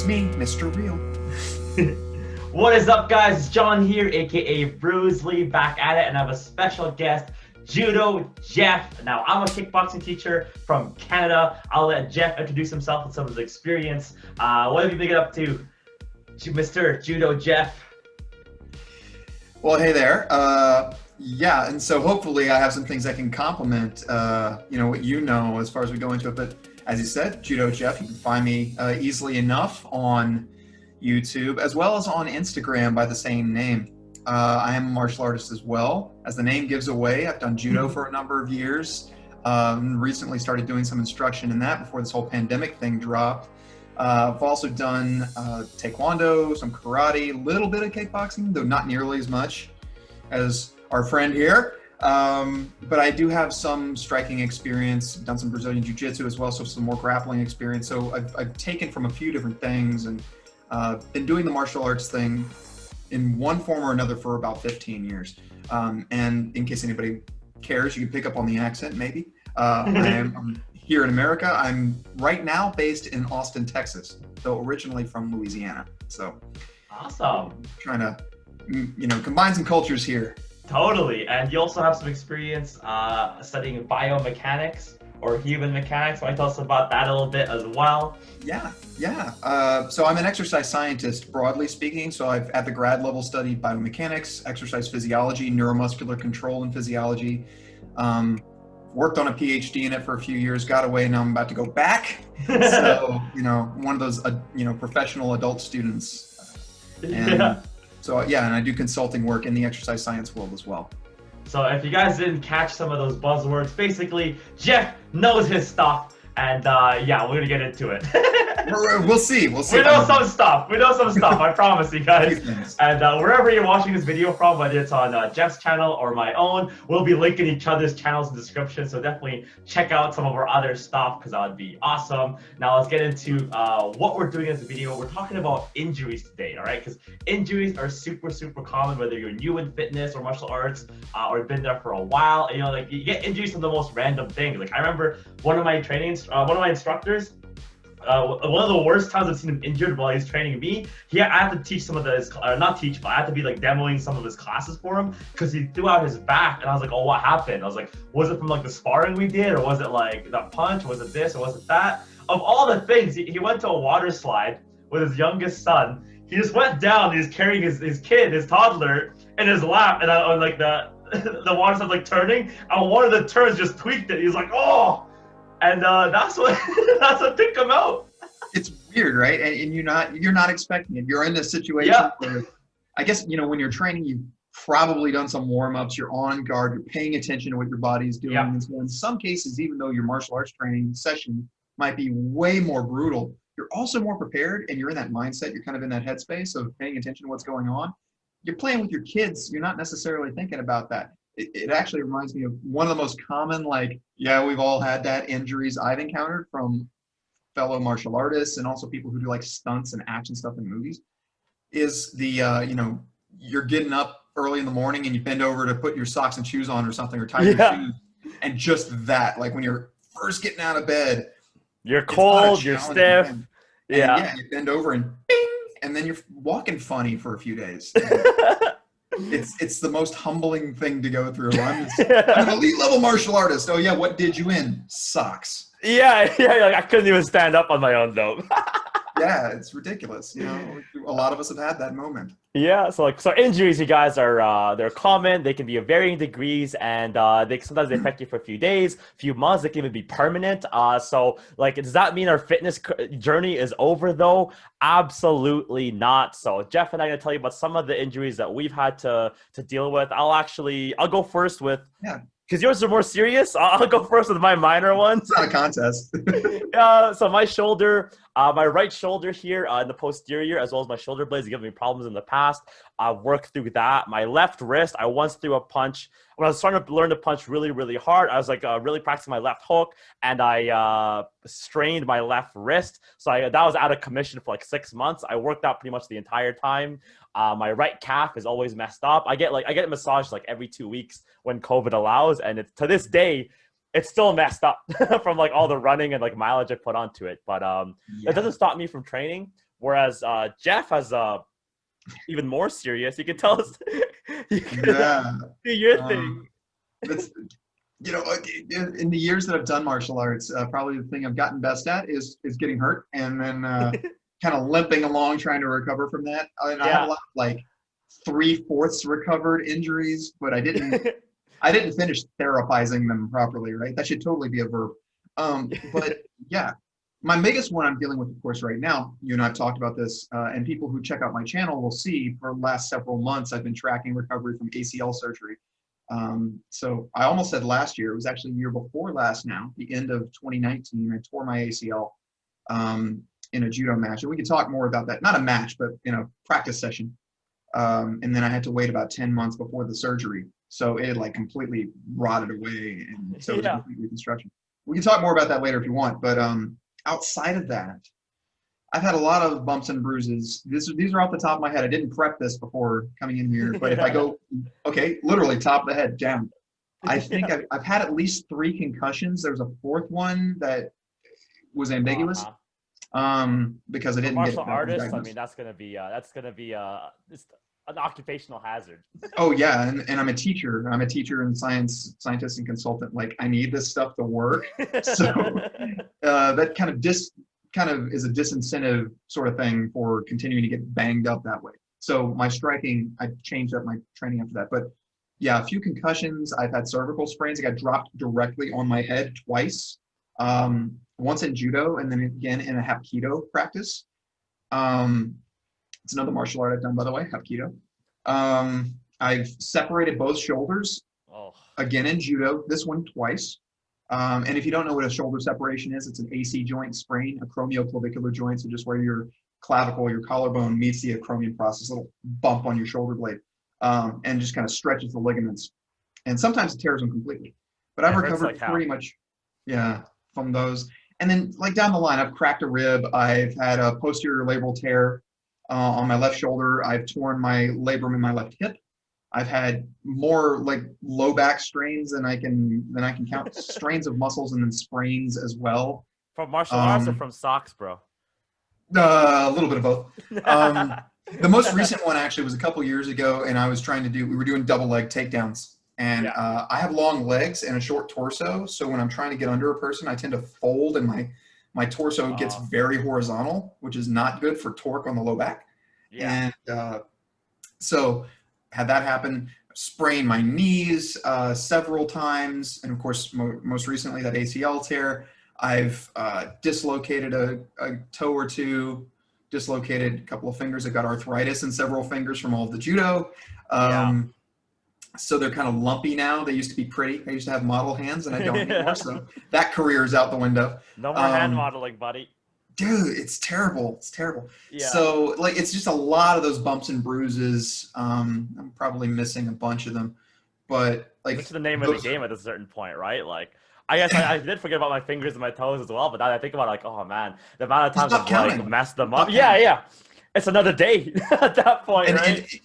me, Mr. Real. What is up, guys? It's John here, aka Bruise Lee, back at it, and I have a special guest, Judo Jeff. Now, I'm a kickboxing teacher from Canada. I'll let Jeff introduce himself and some of his experience. What have you been up to, Mr. Judo Jeff? Well, hey there. Yeah, and so hopefully I have some things that can complement, what you know as far as we go into it. But as you said, Judo Jeff, you can find me easily enough on YouTube as well as on Instagram by the same name. I am a martial artist as well. As the name gives away, I've done judo for a number of years. Recently started doing some instruction in that before this whole pandemic thing dropped. I've also done taekwondo, some karate, a little bit of kickboxing, though not nearly as much as our friend here. But I do have some striking experience, done some Brazilian jiu-jitsu as well, so some more grappling experience. So I've taken from a few different things and been doing the martial arts thing in one form or another for about 15 years. And in case anybody cares, you can pick up on the accent maybe. I'm here in America. I'm right now based in Austin, Texas, though originally from Louisiana. So Awesome. Trying to, combine some cultures here. Totally. And you also have some experience studying biomechanics or human mechanics. Why don't you tell us about that a little bit as well? Yeah. So I'm an exercise scientist, broadly speaking. So I've at the grad level studied biomechanics, exercise physiology, neuromuscular control and physiology. Worked on a PhD in it for a few years, got away, and now I'm about to go back. So, one of those, professional adult students. And so, and I do consulting work in the exercise science world as well. So if you guys didn't catch some of those buzzwords, basically, Jeff knows his stuff. And we're going to get into it. We'll see. We know some stuff. I promise you guys. And wherever you're watching this video from, whether it's on Jeff's channel or my own, we'll be linking each other's channels in the description. So definitely check out some of our other stuff because that would be awesome. Now let's get into what we're doing in this video. We're talking about injuries today, all right? Because injuries are super, super common, whether you're new in fitness or martial arts or been there for a while. And, you get injuries from the most random things. Like I remember one of my instructors, one of the worst times I've seen him injured while he's training me, I had to teach some of his, not teach, but I had to be demoing some of his classes for him because he threw out his back and I was like, oh, what happened? I was like, was it from the sparring we did, or was it that punch, or was it this, or was it that? Of all the things, he went to a water slide with his youngest son. He just went down, he's carrying his kid, his toddler, in his lap, and the water slide turning, and one of the turns just tweaked it. He's like, oh! And that's what took him out. It's weird, right? And you're not expecting it. You're in a situation where, I guess, when you're training, you've probably done some warm-ups, you're on guard, you're paying attention to what your body's doing. And so in some cases, even though your martial arts training session might be way more brutal, you're also more prepared and you're in that mindset, you're kind of in that headspace of paying attention to what's going on. You're playing with your kids, you're not necessarily thinking about that. It actually reminds me of one of the most common, we've all had that, injuries I've encountered from fellow martial artists and also people who do stunts and action stuff in movies, is the, you're getting up early in the morning and you bend over to put your socks and shoes on or something, or tie your shoes. And just that, when you're first getting out of bed, you're cold, you're stiff. You bend over and bing, and then you're walking funny for a few days. It's the most humbling thing to go through. I'm an elite level martial artist. Oh yeah, what did you in? Socks. Yeah, I couldn't even stand up on my own though. Yeah, it's ridiculous. A lot of us have had that moment. Yeah, so injuries, you guys, are they're common. They can be of varying degrees, and sometimes they affect you for a few days, few months. They can even be permanent. Does that mean our fitness journey is over though? Absolutely not. So Jeff and I are gonna tell you about some of the injuries that we've had to deal with. I'll go first with because yours are more serious. I'll go first with my minor ones. It's not a contest. So my shoulder, my right shoulder here in the posterior, as well as my shoulder blades, have given me problems in the past. I've worked through that. My left wrist, I once threw a punch. When I was starting to learn to punch really, really hard, I was really practicing my left hook, and I strained my left wrist. So that was out of commission for 6 months. I worked out pretty much the entire time. My right calf is always messed up. I get massaged every 2 weeks when COVID allows, and to this day, it's still messed up from all the running and mileage I put onto it. But it doesn't stop me from training. Whereas Jeff has even more serious. You can tell us. You can Yeah. do your thing. That's, you know, in the years that I've done martial arts, probably the thing I've gotten best at is getting hurt and then kind of limping along trying to recover from that. And I have a Yeah. lot of like 3/4 recovered injuries, but I didn't finish therapizing them properly, right? That should totally be a verb. But yeah, my biggest one I'm dealing with, of course, right now, you and I have talked about this, and people who check out my channel will see for the last several months, I've been tracking recovery from ACL surgery. So I almost said last year, it was actually the year before last now, the end of 2019, I tore my ACL in a judo match. And we could talk more about that. Not a match, but, you know, practice session. And then I had to wait about 10 months before the surgery. So it like completely rotted away. And so it was a Yeah. complete reconstruction. We can talk more about that later if you want. But outside of that, I've had a lot of bumps and bruises. These are off the top of my head. I didn't prep this before coming in here. But if I go, okay, literally top of the head down. I think I've had at least 3 concussions. There's a 4th one that was ambiguous. Because I didn't get Martial artists, I diagnosed. mean, that's gonna be just an occupational hazard. Oh yeah, and I'm a teacher. I'm a teacher and scientist and consultant. Like I need this stuff to work. So that kind of is a disincentive sort of thing for continuing to get banged up that way. So my striking, I changed up my training after that. But yeah, a few concussions. I've had cervical sprains. I got dropped directly on my head twice. Once in judo and then again in a hapkido practice. It's another martial art I've done, by the way, hapkido. I've separated both shoulders, again in judo, this one twice. And if you don't know what a shoulder separation is, it's an AC joint sprain, a acromioclavicular joint, so just where your clavicle, your collarbone meets the acromion process, a little bump on your shoulder blade, and just kind of stretches the ligaments. And sometimes it tears them completely. But I've recovered pretty much, yeah, from those. And then like down the line, I've cracked a rib. I've had a posterior labral tear on my left shoulder. I've torn my labrum in my left hip. I've had more like low back strains than I can count. Strains of muscles and then sprains as well. From martial arts or from socks, bro? A little bit of both. The most recent one actually was a couple years ago, and we were doing double leg takedowns. And I have long legs and a short torso, so when I'm trying to get under a person, I tend to fold, and my torso gets very horizontal, which is not good for torque on the low back. Yeah. And so had that happen, sprained my knees several times, and of course, most recently that ACL tear. I've dislocated a toe or two, dislocated a couple of fingers. I got arthritis in several fingers from all of the judo. So they're kind of lumpy now. They used to be pretty. I used to have model hands, and I don't anymore. So that career is out the window. No more hand modeling, buddy. Dude, it's terrible. It's terrible. Yeah. So like, it's just a lot of those bumps and bruises. I'm probably missing a bunch of them, but like, it's the name of the game at a certain point, right? Like, I guess I did forget about my fingers and my toes as well. But now I think about it, like, oh man, the amount of times I've like messed them up. Yeah. It's another day at that point, right?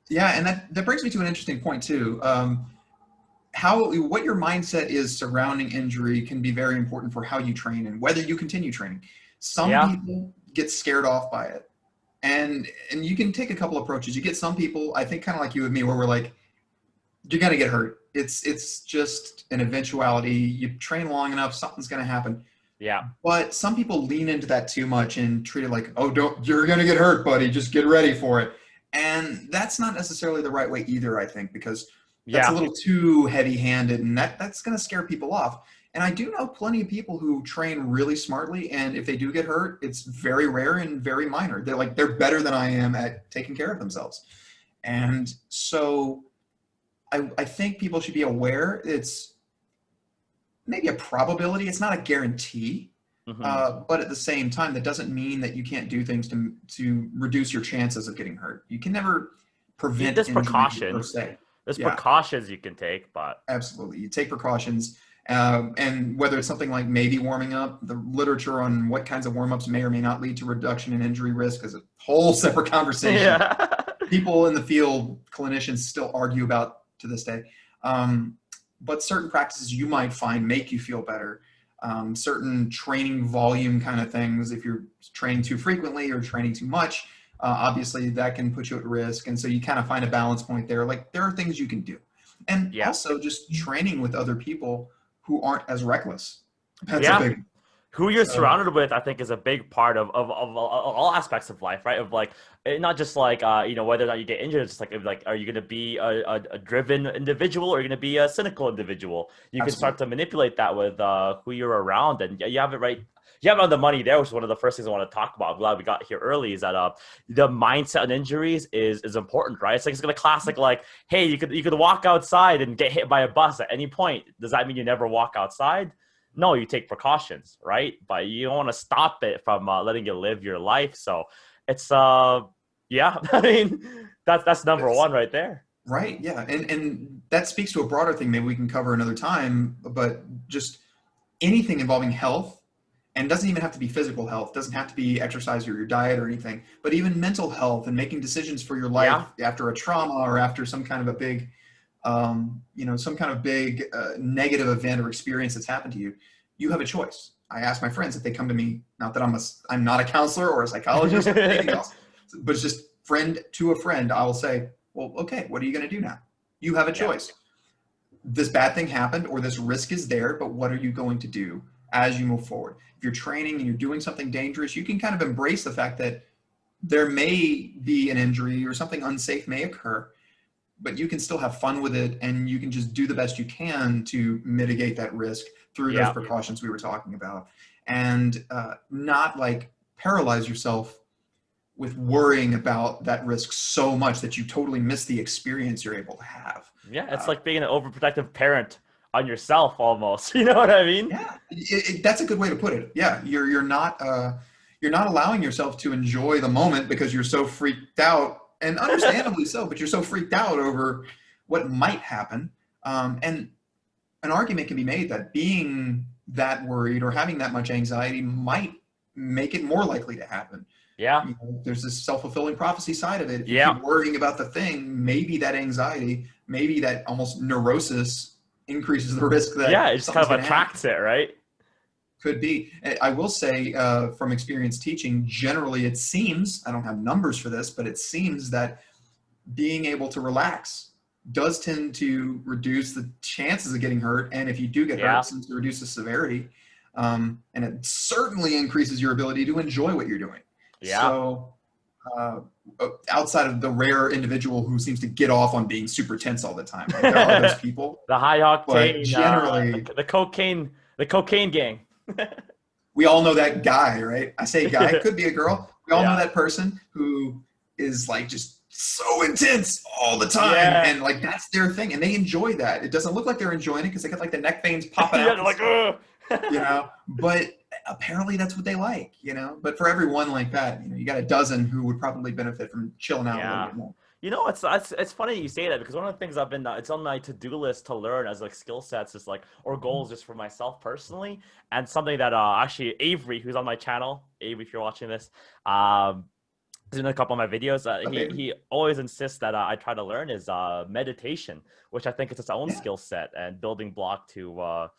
And that brings me to an interesting point too. What your mindset is surrounding injury can be very important for how you train and whether you continue training. Some people get scared off by it, and you can take a couple approaches. You get some people, I think, kind of like you and me, where we're like, you're gonna get hurt. It's just an eventuality. You train long enough, something's gonna happen. Yeah. But some people lean into that too much and treat it like, oh, you're gonna get hurt, buddy. Just get ready for it. And that's not necessarily the right way either, I think, because that's a little too heavy-handed, and that's going to scare people off. And I do know plenty of people who train really smartly, and if they do get hurt, it's very rare and very minor. They're better than I am at taking care of themselves. And so I think people should be aware it's maybe a probability. It's not a guarantee. But at the same time, that doesn't mean that you can't do things to reduce your chances of getting hurt. You can never prevent there's precautions per se. There's precautions you can take, but absolutely, you take precautions. And whether it's something like maybe warming up, the literature on what kinds of warm-ups may or may not lead to reduction in injury risk is a whole separate conversation. People in the field, clinicians still argue about to this day. But certain practices you might find make you feel better. certain training volume kind of things. If you're training too frequently or training too much, obviously that can put you at risk. And so you kind of find a balance point there. Like there are things you can do. And Yeah. also just training with other people who aren't as reckless. That's a Yeah. big, Who you're so, surrounded with, I think, is a big part of all aspects of life, right? Of like, not just like, whether or not you get injured, it's just like, are you going to be a driven individual or are you going to be a cynical individual? You can start absolutely. to manipulate that with who you're around. And you have it right. You have it on the money there, which is one of the first things I want to talk about. I'm glad we got here early, is that the mindset on injuries is important, right? It's like, it's going to classic, like, hey, you could walk outside and get hit by a bus at any point. Does that mean you never walk outside? No, you take precautions, right? But you don't want to stop it from letting you live your life. So it's yeah, I mean, that's number one right there. Right. Yeah. And that speaks to a broader thing maybe we can cover another time, but just anything involving health, and doesn't even have to be physical health, doesn't have to be exercise or your diet or anything, but even mental health and making decisions for your life Yeah, after a trauma or after some kind of a big, some kind of big negative event or experience that's happened to you, you have a choice. I ask my friends if they come to me, not that I'm not a counselor or a psychologist or anything else, but it's just friend to a friend. I will say, well, okay, what are you going to do now? You have a yeah, choice. This bad thing happened or this risk is there, but what are you going to do as you move forward? If you're training and you're doing something dangerous, you can kind of embrace the fact that there may be an injury or something unsafe may occur, but you can still have fun with it and you can just do the best you can to mitigate that risk through those yeah, precautions we were talking about, and not like paralyze yourself with worrying about that risk so much that you totally miss the experience you're able to have. yeah. It's Uh, like being an overprotective parent on yourself, almost. You know what I mean? yeah, that's a good way to put it. Yeah, you're not allowing yourself to enjoy the moment because you're so freaked out, and understandably so, but you're so freaked out over what might happen. And an argument can be made that being that worried or having that much anxiety might make it more likely to happen. Yeah, There's this self-fulfilling prophecy side of it. If you yeah, keep worrying about the thing, maybe that anxiety, maybe that almost neurosis increases the risk yeah. that It just kind something's of going to happen. attracts it, right? Could be. I will say from experience teaching, generally it seems, I don't have numbers for this, but it seems that being able to relax does tend to reduce the chances of getting hurt. And if you do get hurt, Yeah, it seems to reduce the severity. And it certainly increases your ability to enjoy what you're doing. yeah. So uh, outside of the rare individual who seems to get off on being super tense all the time, like there are those people, The high but octane, generally the cocaine gang. we all know that guy, right? I say guy, could be a girl. We all know Yeah, that person who is like just so intense all the time, yeah, and like that's their thing, and they enjoy that. It doesn't look like they're enjoying it because they got like the neck veins popping yeah. out They're and like, stuff, ugh. But apparently that's what they like, But for everyone like that, you got a dozen who would probably benefit from chilling out a little Yeah. bit more. You know, it's funny you say that because one of the things I've been it's on my to-do list to learn as like skill sets is like or goals just for myself personally, and something that actually Avery, who's on my channel, Avery, if you're watching this, is in a couple of my videos, Okay. he always insists that I try to learn is meditation, which I think is its own Yeah. skill set and building block to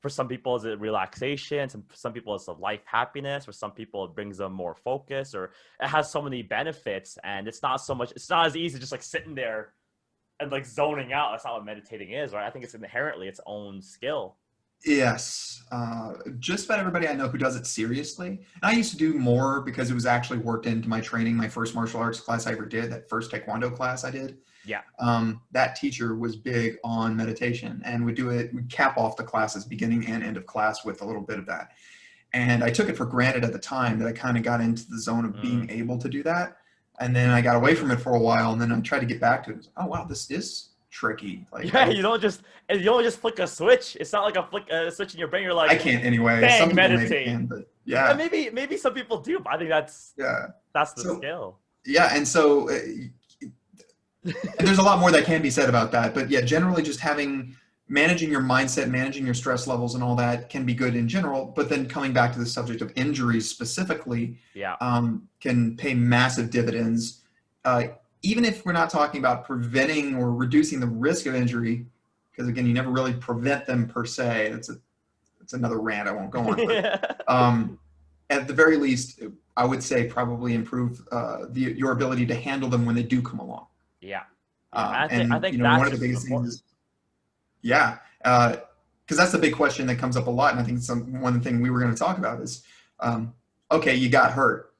for some people is it relaxation, some people it's a life happiness, for some people it brings them more focus, or it has so many benefits, and it's not as easy just like sitting there and like zoning out. That's not what meditating is, right? I think it's inherently its own skill. Yes, just about everybody I know who does it seriously. And I used to do more because it was actually worked into my training. My first martial arts class I ever did, that first Taekwondo class I did, Yeah. that teacher was big on meditation and would cap off the classes, beginning and end of class, with a little bit of that. And I took it for granted at the time that I kind of got into the zone of being Mm. able to do that. And then I got away from it for a while, and then I tried to get back to it. Oh wow, this is tricky. Like Yeah, you don't just flick a switch. It's not like a switch in your brain. You're I like, can't anyway. Some bang, people maybe meditate. can, but Yeah, yeah, maybe some people do, but I think yeah. that's the So skill. yeah, and so and there's a lot more that can be said about that, but yeah, generally just managing your mindset, managing your stress levels and all that can be good in general, but then coming back to the subject of injuries specifically, Yeah, can pay massive dividends. Even if we're not talking about preventing or reducing the risk of injury, because again, you never really prevent them per se. it's another rant I won't go on. But, at the very least, I would say probably improve your ability to handle them when they do come along. Yeah. I think you know, that's one of the just as biggest things important. is, yeah, because that's the big question that comes up a lot. And I think one thing we were going to talk about is, okay, you got hurt.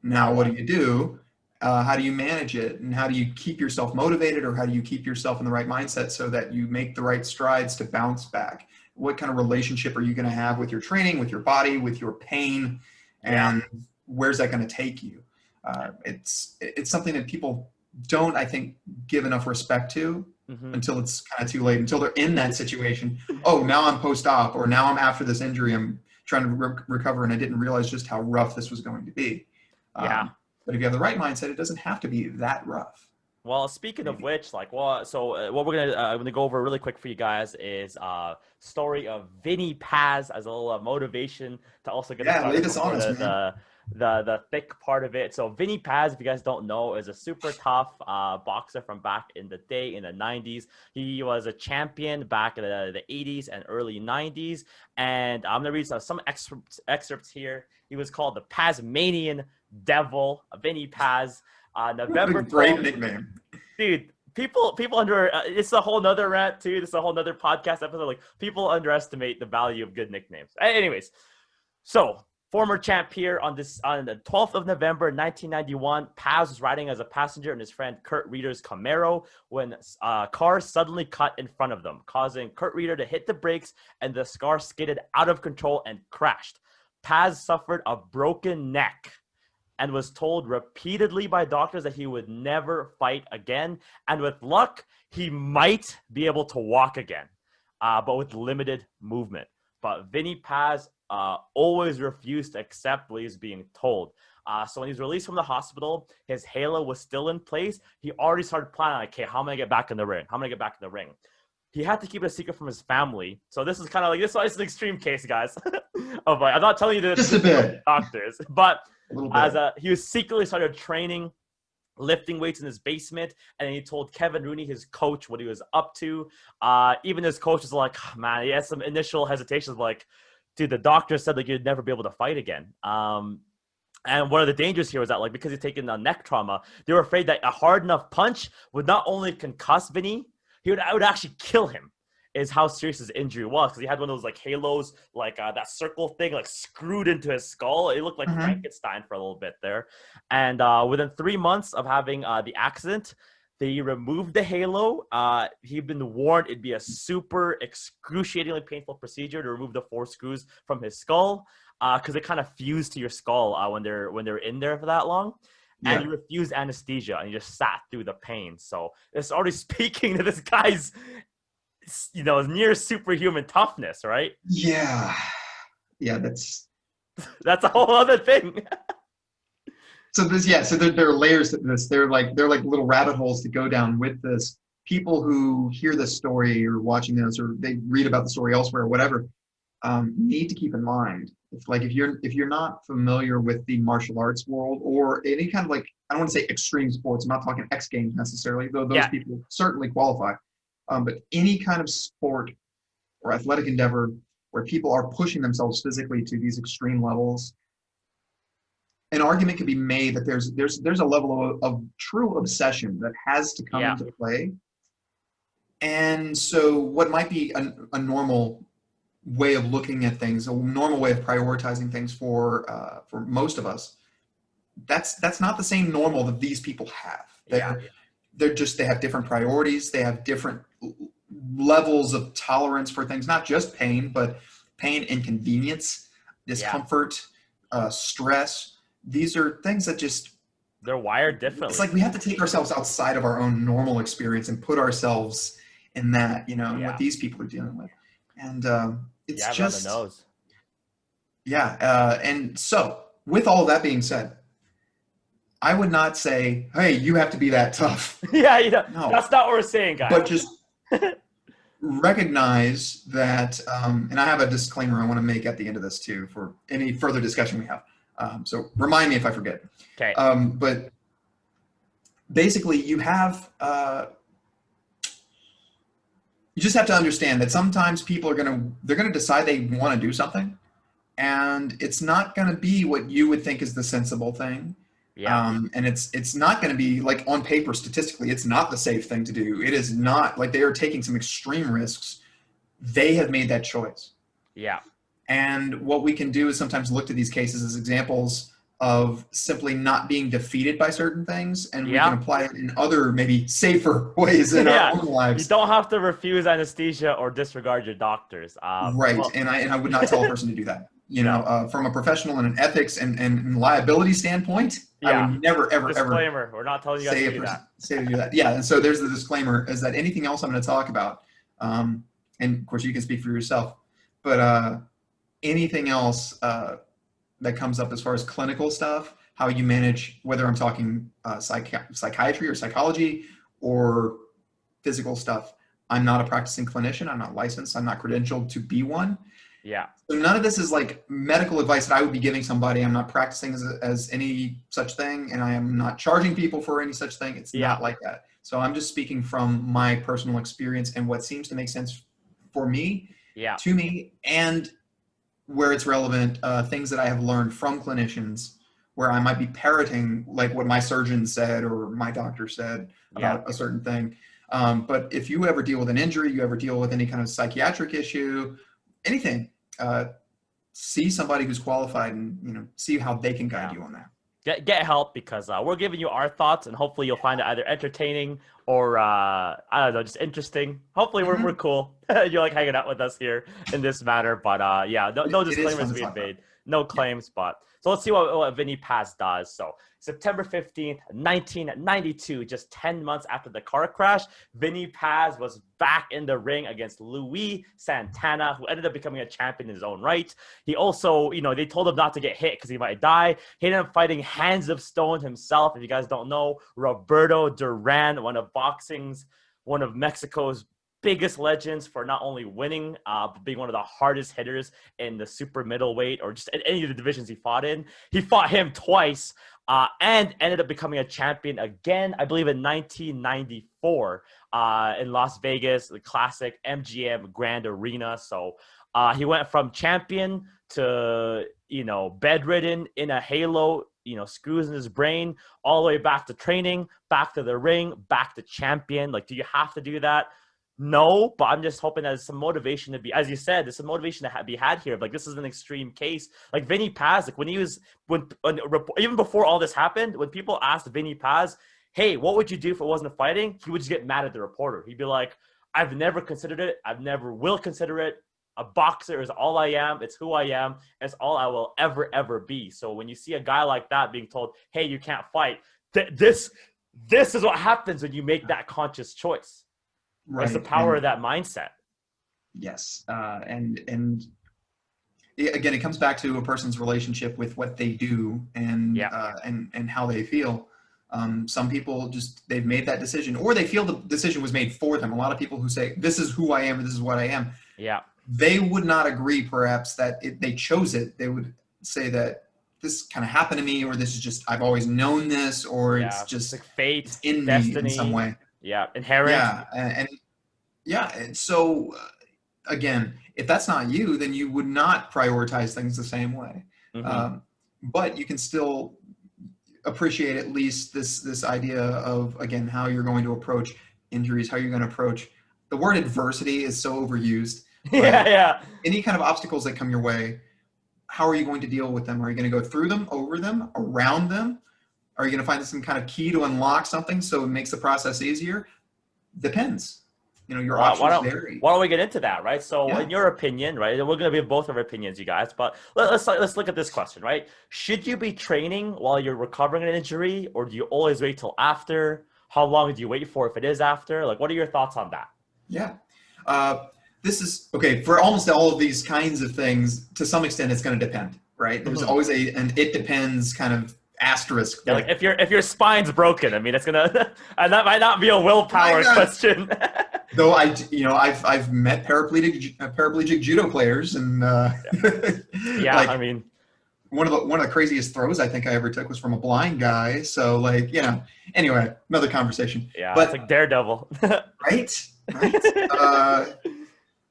Now what do? How do you manage it? And how do you keep yourself motivated, or how do you keep yourself in the right mindset so that you make the right strides to bounce back? What kind of relationship are you going to have with your training, with your body, with your pain, and where's that going to take you? It's something that people don't, I think, give enough respect to until it's kind of too late, until they're in that situation. Oh, now I'm post-op, or now I'm after this injury, I'm trying to recover, and I didn't realize just how rough this was going to be. But if you have the right mindset, it doesn't have to be that rough. Well, speaking of which, like, what we're gonna go over really quick for you guys is story of Vinny Paz as a little motivation to also get lay this before on us, man. the thick part of it. So Vinny Paz, if you guys don't know, is a super tough boxer from back in the day in the 90s. He was a champion back in the 80s and early 90s. And I'm gonna read some excerpts here. He was called the Pazmanian Devil, Vinny Paz. November 12th. Great nickname, dude. People under it's a whole nother rant too. This is a whole nother podcast episode. Like, people underestimate the value of good nicknames. Anyways, so former champ here on the 12th of November 1991. Paz was riding as a passenger in his friend Kurt Reeder's Camaro when a car suddenly cut in front of them, causing Kurt Reeder to hit the brakes, and the car skidded out of control and crashed. Paz suffered a broken neck and was told repeatedly by doctors that he would never fight again. And with luck, he might be able to walk again, but with limited movement. But Vinny Paz always refused to accept what he was being told. So when he was released from the hospital, his halo was still in place. He already started planning, like, okay, how am I going to get back in the ring? How am I going to get back in the ring? He had to keep it a secret from his family. So this is kind of like, this is an extreme case, guys. Of like, I'm not telling you this just a bit, doctors, but he was secretly started training, lifting weights in his basement, and he told Kevin Rooney, his coach, what he was up to. Even his coach was like, oh, man, he had some initial hesitations, like, dude, the doctor said that you'd never be able to fight again. And one of the dangers here was that, like, because he's taken a neck trauma, they were afraid that a hard enough punch would not only concuss Vinny, I would actually kill him, is how serious his injury was, because he had one of those, like, halos, like that circle thing, like, screwed into his skull. It looked like Frankenstein for a little bit there. And within 3 months of having the accident, they removed the halo. He'd been warned it'd be a super excruciatingly painful procedure to remove the 4 screws from his skull, because it kind of fused to your skull when they're in there for that long. And he refused anesthesia, and he just sat through the pain. So it's already speaking to this guy's, near superhuman toughness, right? Yeah, that's a whole other thing. So there are layers to this. They're like little rabbit holes to go down with this. People who hear this story or watching this, or they read about the story elsewhere or whatever, need to keep in mind. If you're not familiar with the martial arts world, or any kind of, like, I don't want to say extreme sports, I'm not talking X Games necessarily, though those people certainly qualify, but any kind of sport or athletic endeavor where people are pushing themselves physically to these extreme levels, an argument can be made that there's a level of true obsession that has to come into play. And so what might be a normal way of looking at things, a normal way of prioritizing things for most of us, that's not the same normal that these people have. They have different priorities. They have different levels of tolerance for things, not just pain, but pain, inconvenience, discomfort, stress. These are things that they're wired differently. It's like we have to take ourselves outside of our own normal experience and put ourselves in that, and what these people are dealing with. And it's just, and so with all of that being said, I would not say, hey, you have to be that tough. No, that's not what we're saying, guys. But just recognize that, and I have a disclaimer I want to make at the end of this too, for any further discussion we have. So remind me if I forget. Okay. But basically, you have you just have to understand that sometimes people are they're gonna decide they want to do something, and it's not gonna be what you would think is the sensible thing. Yeah. And it's not going to be like on paper statistically, it's not the safe thing to do. It is not like they are taking some extreme risks. They have made that choice. Yeah. And what we can do is sometimes look to these cases as examples of simply not being defeated by certain things, and we can apply it in other maybe safer ways in our own lives. You don't have to refuse anesthesia or disregard your doctors. Right, well, and I would not tell a person to do that. You know, from a professional and an ethics and liability standpoint, I would never, ever, disclaimer, we're not telling you guys to do that. Say to do that. Yeah, and so there's the disclaimer, is that anything else I'm going to talk about, and of course you can speak for yourself, but anything else that comes up as far as clinical stuff, how you manage, whether I'm talking psychiatry or psychology or physical stuff, I'm not a practicing clinician. I'm not licensed. I'm not credentialed to be one. Yeah. So none of this is like medical advice that I would be giving somebody. I'm not practicing as any such thing, and I am not charging people for any such thing. It's not like that. So I'm just speaking from my personal experience and what seems to make sense for me, to me, and where it's relevant, things that I have learned from clinicians where I might be parroting like what my surgeon said or my doctor said about a certain thing. But if you ever deal with an injury, you ever deal with any kind of psychiatric issue, anything, see somebody who's qualified and see how they can guide you on that. Get help, because we're giving you our thoughts, and hopefully you'll find it either entertaining or I don't know, just interesting. Hopefully we're cool. You like hanging out with us here in this matter, but no disclaimers being made, no claims, but so let's see what Vinny Paz does. So September 15th, 1992, just 10 months after the car crash, Vinny Paz was back in the ring against Luis Santana, who ended up becoming a champion in his own right. He also, they told him not to get hit because he might die. He ended up fighting Hands of Stone himself. If you guys don't know, Roberto Duran, one of Mexico's biggest legends for not only winning, but being one of the hardest hitters in the super middleweight or just in any of the divisions he fought in. He fought him twice and ended up becoming a champion again, I believe in 1994 in Las Vegas, the classic MGM Grand Arena. So he went from champion to, bedridden in a halo, screws in his brain, all the way back to training, back to the ring, back to champion. Like, do you have to do that? No, but I'm just hoping there's some motivation to be, as you said, there's some motivation to be had here. Like, this is an extreme case. Like Vinny Paz, like when even before all this happened, when people asked Vinny Paz, hey, what would you do if it wasn't fighting? He would just get mad at the reporter. He'd be like, I've never considered it. I've never will consider it. A boxer is all I am. It's who I am. It's all I will ever be. So when you see a guy like that being told, hey, you can't fight, this is what happens when you make that conscious choice. Right. It's the power of that mindset. Yes. And again, it comes back to a person's relationship with what they do and how they feel. Some people they've made that decision, or they feel the decision was made for them. A lot of people who say, this is who I am, or this is what I am. Yeah. They would not agree perhaps that they chose it. They would say that this kind of happened to me, or this is just, I've always known this, or it's just like fate, it's in destiny, me in some way. Yeah, inherent. Yeah, and so again, if that's not you, then you would not prioritize things the same way. Mm-hmm. But you can still appreciate at least this idea of, again, how you're going to approach injuries, how you're going to approach. The word adversity is so overused. Any kind of obstacles that come your way, how are you going to deal with them? Are you going to go through them, over them, around them? Are you going to find some kind of key to unlock something so it makes the process easier? Depends. Your options vary. Why don't we get into that, right? So in your opinion, right, we're going to be both of our opinions, you guys, but let's look at this question, right? Should you be training while you're recovering an injury, or do you always wait till after? How long do you wait for if it is after? Like, what are your thoughts on that? Yeah. This is, okay, for almost all of these kinds of things, to some extent, it's going to depend, right? There's always an it depends kind of asterisk. Yeah, like if your spine's broken, I mean, it's gonna, and that might not be a willpower question. Though I've met paraplegic judo players, and I mean, one of the craziest throws I think I ever took was from a blind guy. So anyway, another conversation. Yeah, but it's like Daredevil, right? right?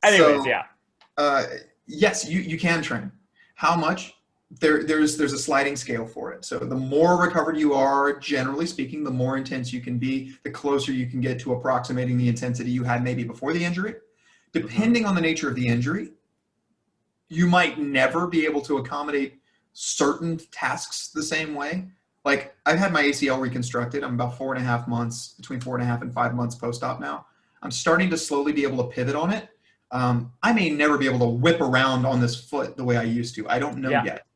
Anyways, So yeah. yes, you can train. How much? There's a sliding scale for it. So the more recovered you are, generally speaking, the more intense you can be, the closer you can get to approximating the intensity you had maybe before the injury. Depending on the nature of the injury, you might never be able to accommodate certain tasks the same way. Like I've had my ACL reconstructed. I'm about 4.5 months, between 4.5 and 5 months post-op now. I'm starting to slowly be able to pivot on it. I may never be able to whip around on this foot the way I used to. I don't know yet.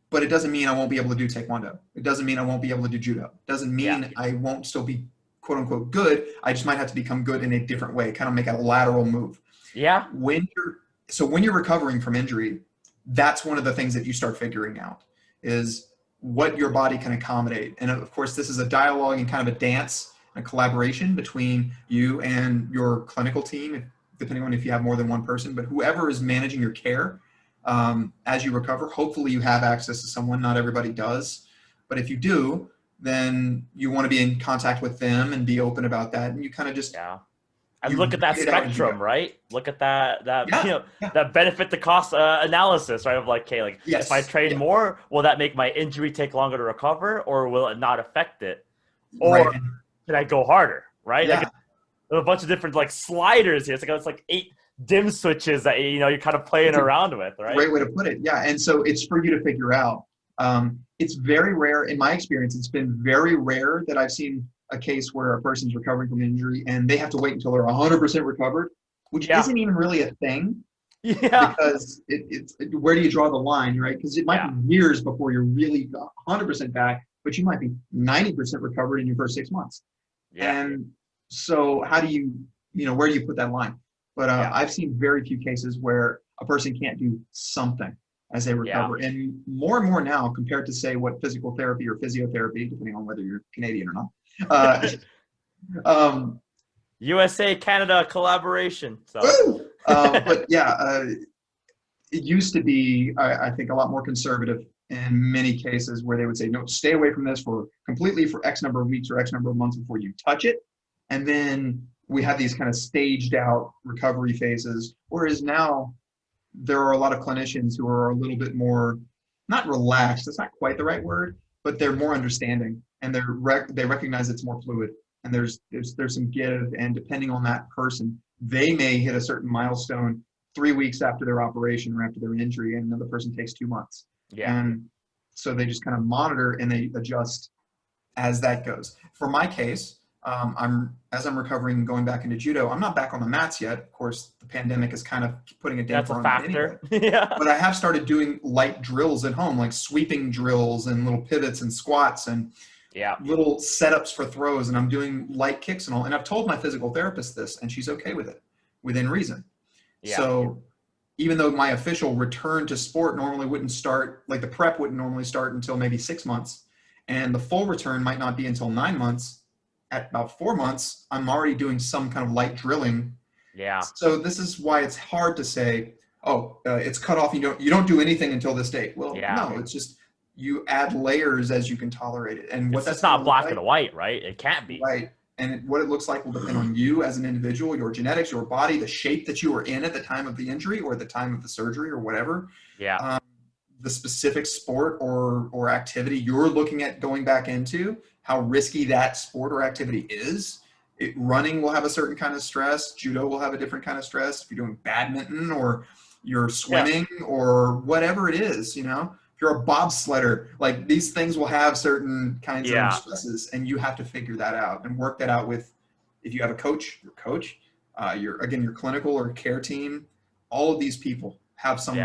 But it doesn't mean I won't be able to do Taekwondo. It doesn't mean I won't be able to do Judo. It doesn't mean I won't still be quote unquote good. I just might have to become good in a different way, kind of make a lateral move. Yeah. When you're recovering from injury, that's one of the things that you start figuring out is what your body can accommodate. And of course, this is a dialogue and kind of a dance, a collaboration between you and your clinical team, depending on if you have more than one person, but whoever is managing your care as you recover. Hopefully you have access to someone. Not everybody does, but if you do, then you want to be in contact with them and be open about that. And you kind of just and look at that spectrum, right? Look at that that benefit to cost analysis, right? Of like, okay, like if I train more, will that make my injury take longer to recover, or will it not affect it? Or can I go harder, right? Like there's a bunch of different like sliders here. It's like 8 dim switches that you're kind of playing around with, right? Great way to put it. Yeah, and so it's for you to figure out. It's very rare, in my experience, it's been very rare that I've seen a case where a person's recovering from injury and they have to wait until they're 100% recovered, which isn't even really a thing. Because it's where do you draw the line, right? Because it might be years before you're really 100% back, but you might be 90% recovered in your first 6 months. And so how do you, where do you put that line? But I've seen very few cases where a person can't do something as they recover. And more now compared to say what physical therapy or physiotherapy, depending on whether you're Canadian or not. USA, Canada collaboration. So. But it used to be, I think, a lot more conservative in many cases where they would say, no, stay away from this for X number of weeks or X number of months before you touch it. And then we have these kind of staged out recovery phases. Whereas now there are a lot of clinicians who are a little bit more, not relaxed, that's not quite the right word, but they're more understanding and they recognize it's more fluid and there's some give, and depending on that person, they may hit a certain milestone 3 weeks after their operation or after their injury, and another person takes 2 months. And so they just kind of monitor and they adjust as that goes. For my case, as I'm recovering and going back into judo, I'm not back on the mats yet. Of course, the pandemic is kind of putting a damper on it anyway. But I have started doing light drills at home, like sweeping drills and little pivots and squats and little setups for throws. And I'm doing light kicks and all. And I've told my physical therapist this, and she's okay with it, within reason. So even though my official return to sport normally wouldn't start, like the prep wouldn't normally start until maybe 6 months, and the full return might not be until 9 months, at about 4 months, I'm already doing some kind of light drilling. So this is why it's hard to say, it's cut off. You don't do anything until this date. Well, no, it's just you add layers as you can tolerate it. And that's not black and white, right? It can't be. Right. And what it looks like will depend on you as an individual, your genetics, your body, the shape that you were in at the time of the injury or the time of the surgery or whatever. The specific sport or activity you're looking at going back into, how risky that sport or activity is. Running will have a certain kind of stress. Judo will have a different kind of stress. If you're doing badminton or you're swimming or whatever it is, if you're a bobsledder, like these things will have certain kinds of stresses, and you have to figure that out and work that out with, if you have a coach, your clinical or care team, all of these people have some,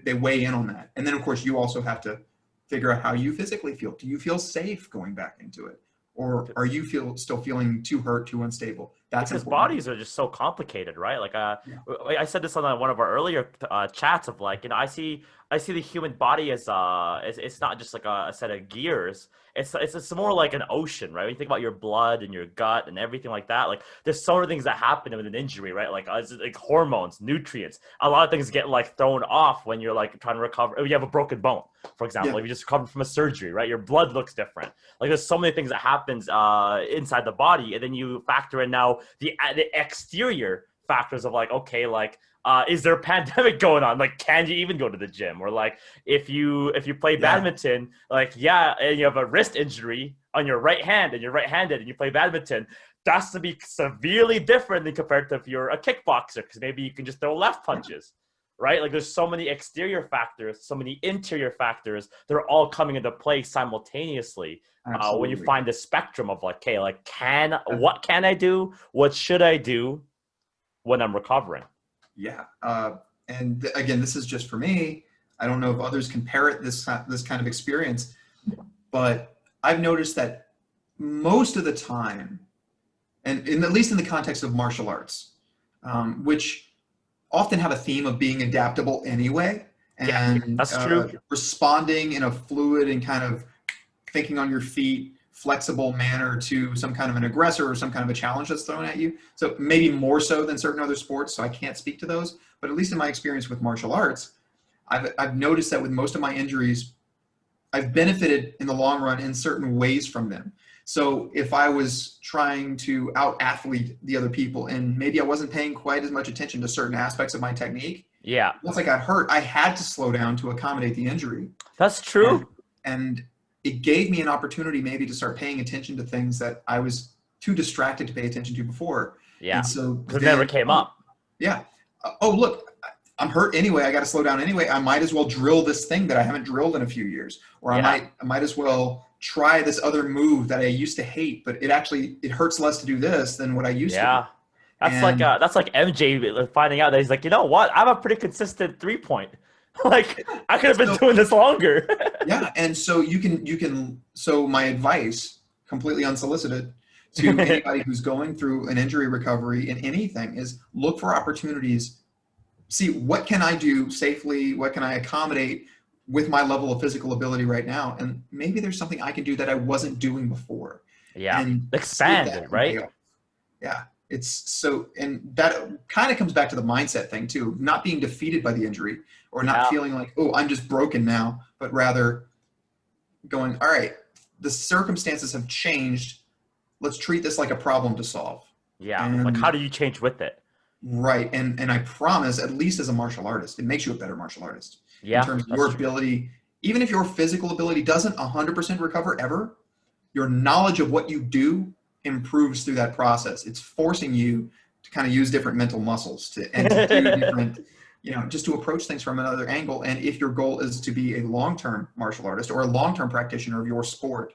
they weigh in on that. And then of course you also have to figure out how you physically feel. Do you feel safe going back into it? Or are you still feeling too hurt, too unstable? That's because bodies are just so complicated, right? Like I said this on one of our earlier chats of like, I see the human body as it's not just like a set of gears. It's more like an ocean, right? When you think about your blood and your gut and everything like that, like there's so many things that happen with an injury, right? Like hormones, nutrients. A lot of things get like thrown off when you're like trying to recover. If you have a broken bone, for example, if you just recovered from a surgery, right? Your blood looks different. Like there's so many things that happens inside the body, and then you factor in now the exterior factors of like, okay, like, is there a pandemic going on? Like, can you even go to the gym? Or like, if you play badminton, like, yeah, and you have a wrist injury on your right hand and you're right-handed and you play badminton, that's to be severely different than compared to if you're a kickboxer, because maybe you can just throw left punches, right? Like, there's so many exterior factors, so many interior factors. They're all coming into play simultaneously when you find the spectrum of like, okay, like, what can I do? What should I do when I'm recovering? Yeah. And again, this is just for me. I don't know if others can parrot this kind of experience, but I've noticed that most of the time, and at least in the context of martial arts, which often have a theme of being adaptable anyway, and that's true. Responding in a fluid and kind of thinking on your feet, flexible manner to some kind of an aggressor or some kind of a challenge that's thrown at you. So maybe more so than certain other sports, so I can't speak to those. But at least in my experience with martial arts, I've noticed that with most of my injuries, I've benefited in the long run in certain ways from them. So if I was trying to out-athlete the other people and maybe I wasn't paying quite as much attention to certain aspects of my technique, once I got hurt, I had to slow down to accommodate the injury. That's true. And it gave me an opportunity maybe to start paying attention to things that I was too distracted to pay attention to before. Yeah, and so because it never came up. Yeah. Oh, look, I'm hurt anyway. I got to slow down anyway. I might as well drill this thing that I haven't drilled in a few years. Or I might as well try this other move that I used to hate, but it hurts less to do this than what I used to. Yeah. That's like MJ finding out that he's like, you know what? I'm a pretty consistent 3-point. Like, I could have been doing this longer. Yeah, and so so my advice, completely unsolicited, to anybody who's going through an injury recovery in anything is look for opportunities. See, what can I do safely? What can I accommodate with my level of physical ability right now? And maybe there's something I can do that I wasn't doing before. Yeah, and expand it, right? Yeah. It's so, and that kind of comes back to the mindset thing too, not being defeated by the injury or not feeling like, oh, I'm just broken now, but rather going, all right, the circumstances have changed. Let's treat this like a problem to solve. Yeah. Like, how do you change with it? Right. And I promise, at least as a martial artist, it makes you a better martial artist. Yeah. In terms of your ability, even if your physical ability doesn't 100% recover ever, your knowledge of what you do improves through that process. It's forcing you to kind of use different mental muscles and to do different, just to approach things from another angle. And if your goal is to be a long-term martial artist or a long-term practitioner of your sport,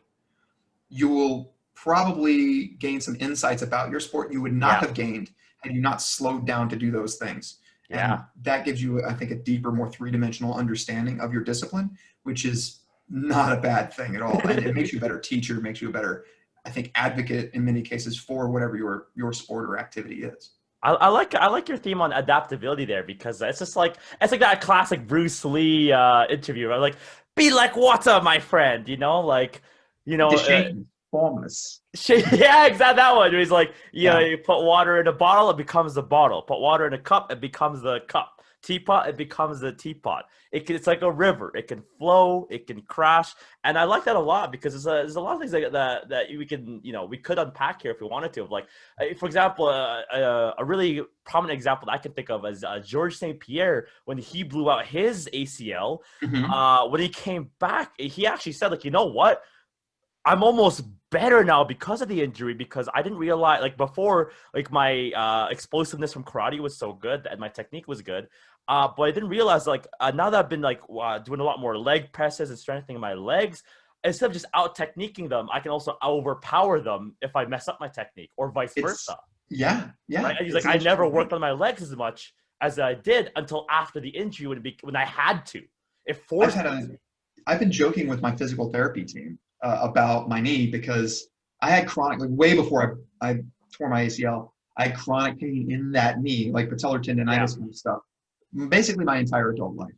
you will probably gain some insights about your sport you would not have gained had you not slowed down to do those things. Yeah. And that gives you, I think, a deeper, more three-dimensional understanding of your discipline, which is not a bad thing at all. And it makes you a better teacher, makes you a better, I think, advocate in many cases for whatever your sport or activity is. I like your theme on adaptability there, because it's like that classic Bruce Lee interview. Right? Like, be like water, my friend. Formless. Yeah, exactly, that one. He's like, you put water in a bottle, it becomes the bottle. Put water in a cup, it becomes the cup. Teapot, it becomes the teapot. It's like a river. It can flow, it can crash, and I like that a lot, because there's a lot of things that we can, we could unpack here if we wanted to. Like, for example, a really prominent example that I can think of is Georges St-Pierre, when he blew out his ACL. When he came back, he actually said, like, you know what? I'm almost better now because of the injury, because I didn't realize, like, before, like, my explosiveness from karate was so good and my technique was good, but I didn't realize, like, now that I've been, like, doing a lot more leg presses and strengthening my legs, instead of just out techniquing them, I can also overpower them if I mess up my technique, or vice versa. Yeah. Right? And he's like, I never worked on my legs as much as I did until after the injury, when I had to. It forced me. I've been joking with my physical therapy team about my knee, because I had chronic, like, way before I tore my ACL, I had chronic pain in that knee, like patellar tendonitis and stuff, basically my entire adult life.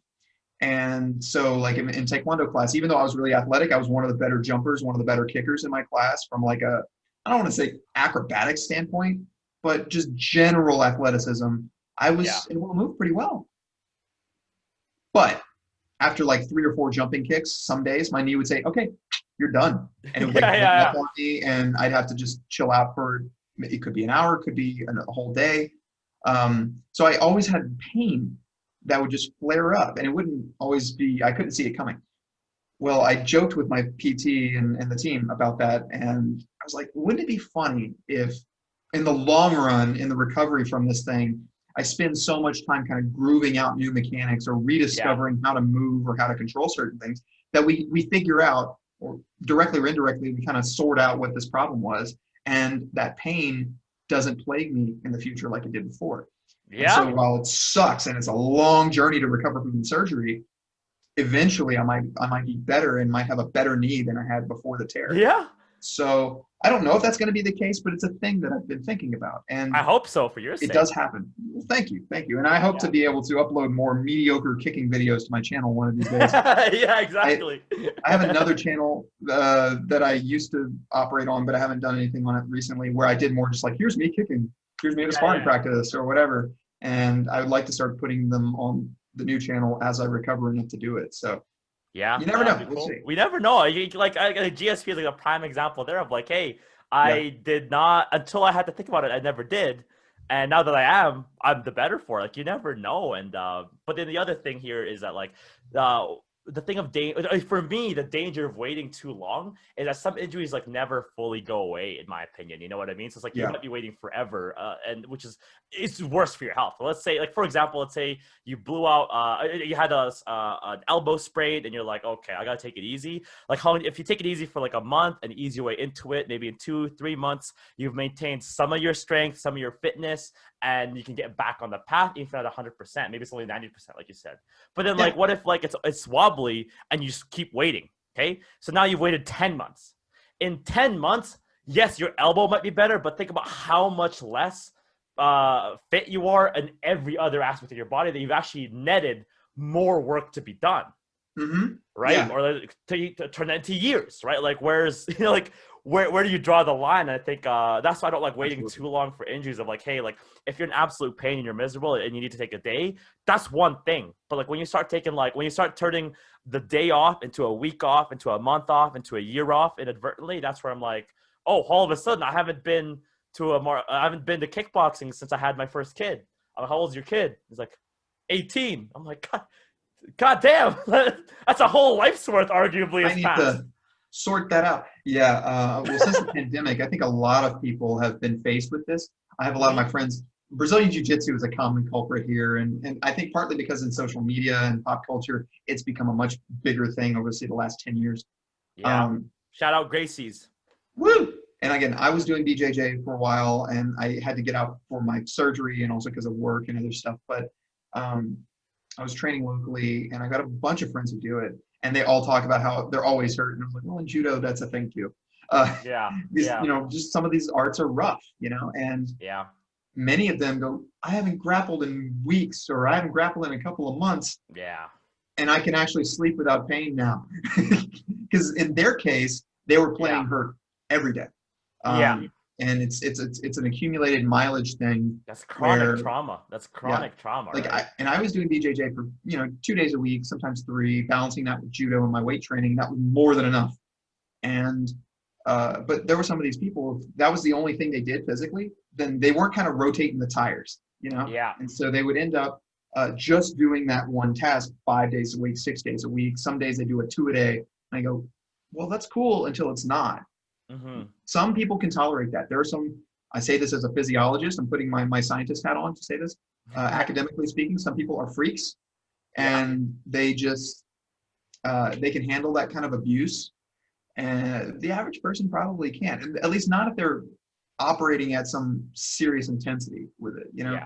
And so, like, in Taekwondo class, even though I was really athletic, I was one of the better jumpers, one of the better kickers in my class from, like, I don't want to say acrobatic standpoint, but just general athleticism. I was able to move pretty well. But after like 3 or 4 jumping kicks, some days my knee would say, okay, you're done. And it would on me, and I'd have to just chill out for It could be an hour, it could be a whole day. So I always had pain that would just flare up, and it wouldn't always be, I couldn't see it coming. Well, I joked with my PT and the team about that, and I was like, wouldn't it be funny if in the long run, in the recovery from this thing, I spend so much time kind of grooving out new mechanics or rediscovering how to move or how to control certain things that we figure out, or directly or indirectly, we kind of sort out what this problem was, and that pain doesn't plague me in the future like it did before. And so while it sucks and it's a long journey to recover from the surgery, eventually I might be better and might have a better knee than I had before the tear. Yeah. So I don't know if that's going to be the case, but it's a thing that I've been thinking about, and I hope so for your sake. It does happen. Well, thank you, and I hope to be able to upload more mediocre kicking videos to my channel one of these days. Yeah, exactly. I have another channel that I used to operate on, but I haven't done anything on it recently, where I did more just like, here's me kicking, here's me at a sparring practice or whatever, and I would like to start putting them on the new channel as I recover enough to do it. So. Yeah, you never know. Cool. We'll see. We never know. Like GSP is like a prime example there of like, hey, I did not, until I had to think about it, I never did, and now that I am, I'm the better for it. Like, you never know. And but then the other thing here is that like the thing of for me, the danger of waiting too long is that some injuries like never fully go away, in my opinion. You know what I mean? So it's like you might be waiting forever, and which is it's worse for your health. So let's say, like, for example, let's say you blew out, you had an elbow sprain, and you're like, okay, I gotta take it easy. Like, if you take it easy for like a month, an easy way into it, maybe in 2-3 months, you've maintained some of your strength, some of your fitness, and you can get back on the path even at 100%. Maybe it's only 90%, like you said. But then, like, what if like it's wobbly and you just keep waiting? Okay, so now you've waited 10 months. In 10 months, yes, your elbow might be better, but think about how much less fit you are in every other aspect of your body, that you've actually netted more work to be done. Right? Or to turn that into years, right? Like, where's, you know, like, where do you draw the line? And I think that's why I don't like waiting too long for injuries. Of like, hey, like, if you're in absolute pain and you're miserable and you need to take a day, that's one thing. But like, when you start turning the day off into a week off, into a month off, into a year off inadvertently, that's where I'm like, oh, all of a sudden I haven't been to kickboxing since I had my first kid. I'm like, how old's your kid? He's like, 18. I'm like, God damn, that's a whole life's worth, arguably. I need to sort that out. Well, since the pandemic, I think a lot of people have been faced with this. I have a lot of my friends. Brazilian Jiu-Jitsu is a common culprit here, and I think partly because in social media and pop culture, it's become a much bigger thing over, say, the last 10 years. Shout out Gracie's. Woo! And again, I was doing BJJ for a while, and I had to get out for my surgery and also because of work and other stuff. But I was training locally, and I got a bunch of friends who do it, and they all talk about how they're always hurt. And I was like, well, in judo, that's a thing too. You know, just some of these arts are rough, you know, and many of them go, I haven't grappled in weeks, or I haven't grappled in a couple of months. And I can actually sleep without pain now. Because in their case, they were playing hurt every day. And it's an accumulated mileage thing. That's chronic trauma. That's chronic trauma. Like, right? I was doing BJJ for 2 days a week, sometimes 3, balancing that with judo and my weight training. That was more than enough. And but there were some of these people, that was the only thing they did physically. Then they weren't kind of rotating the tires, you know. And so they would end up just doing that one task 5 days a week, 6 days a week. Some days they do it 2 a day. And I go, well, that's cool until it's not. Some people can tolerate that. There are some, I say this as a physiologist, I'm putting my scientist hat on to say this, academically speaking, some people are freaks, and they just, they can handle that kind of abuse, and the average person probably can't, at least not if they're operating at some serious intensity with it, you know.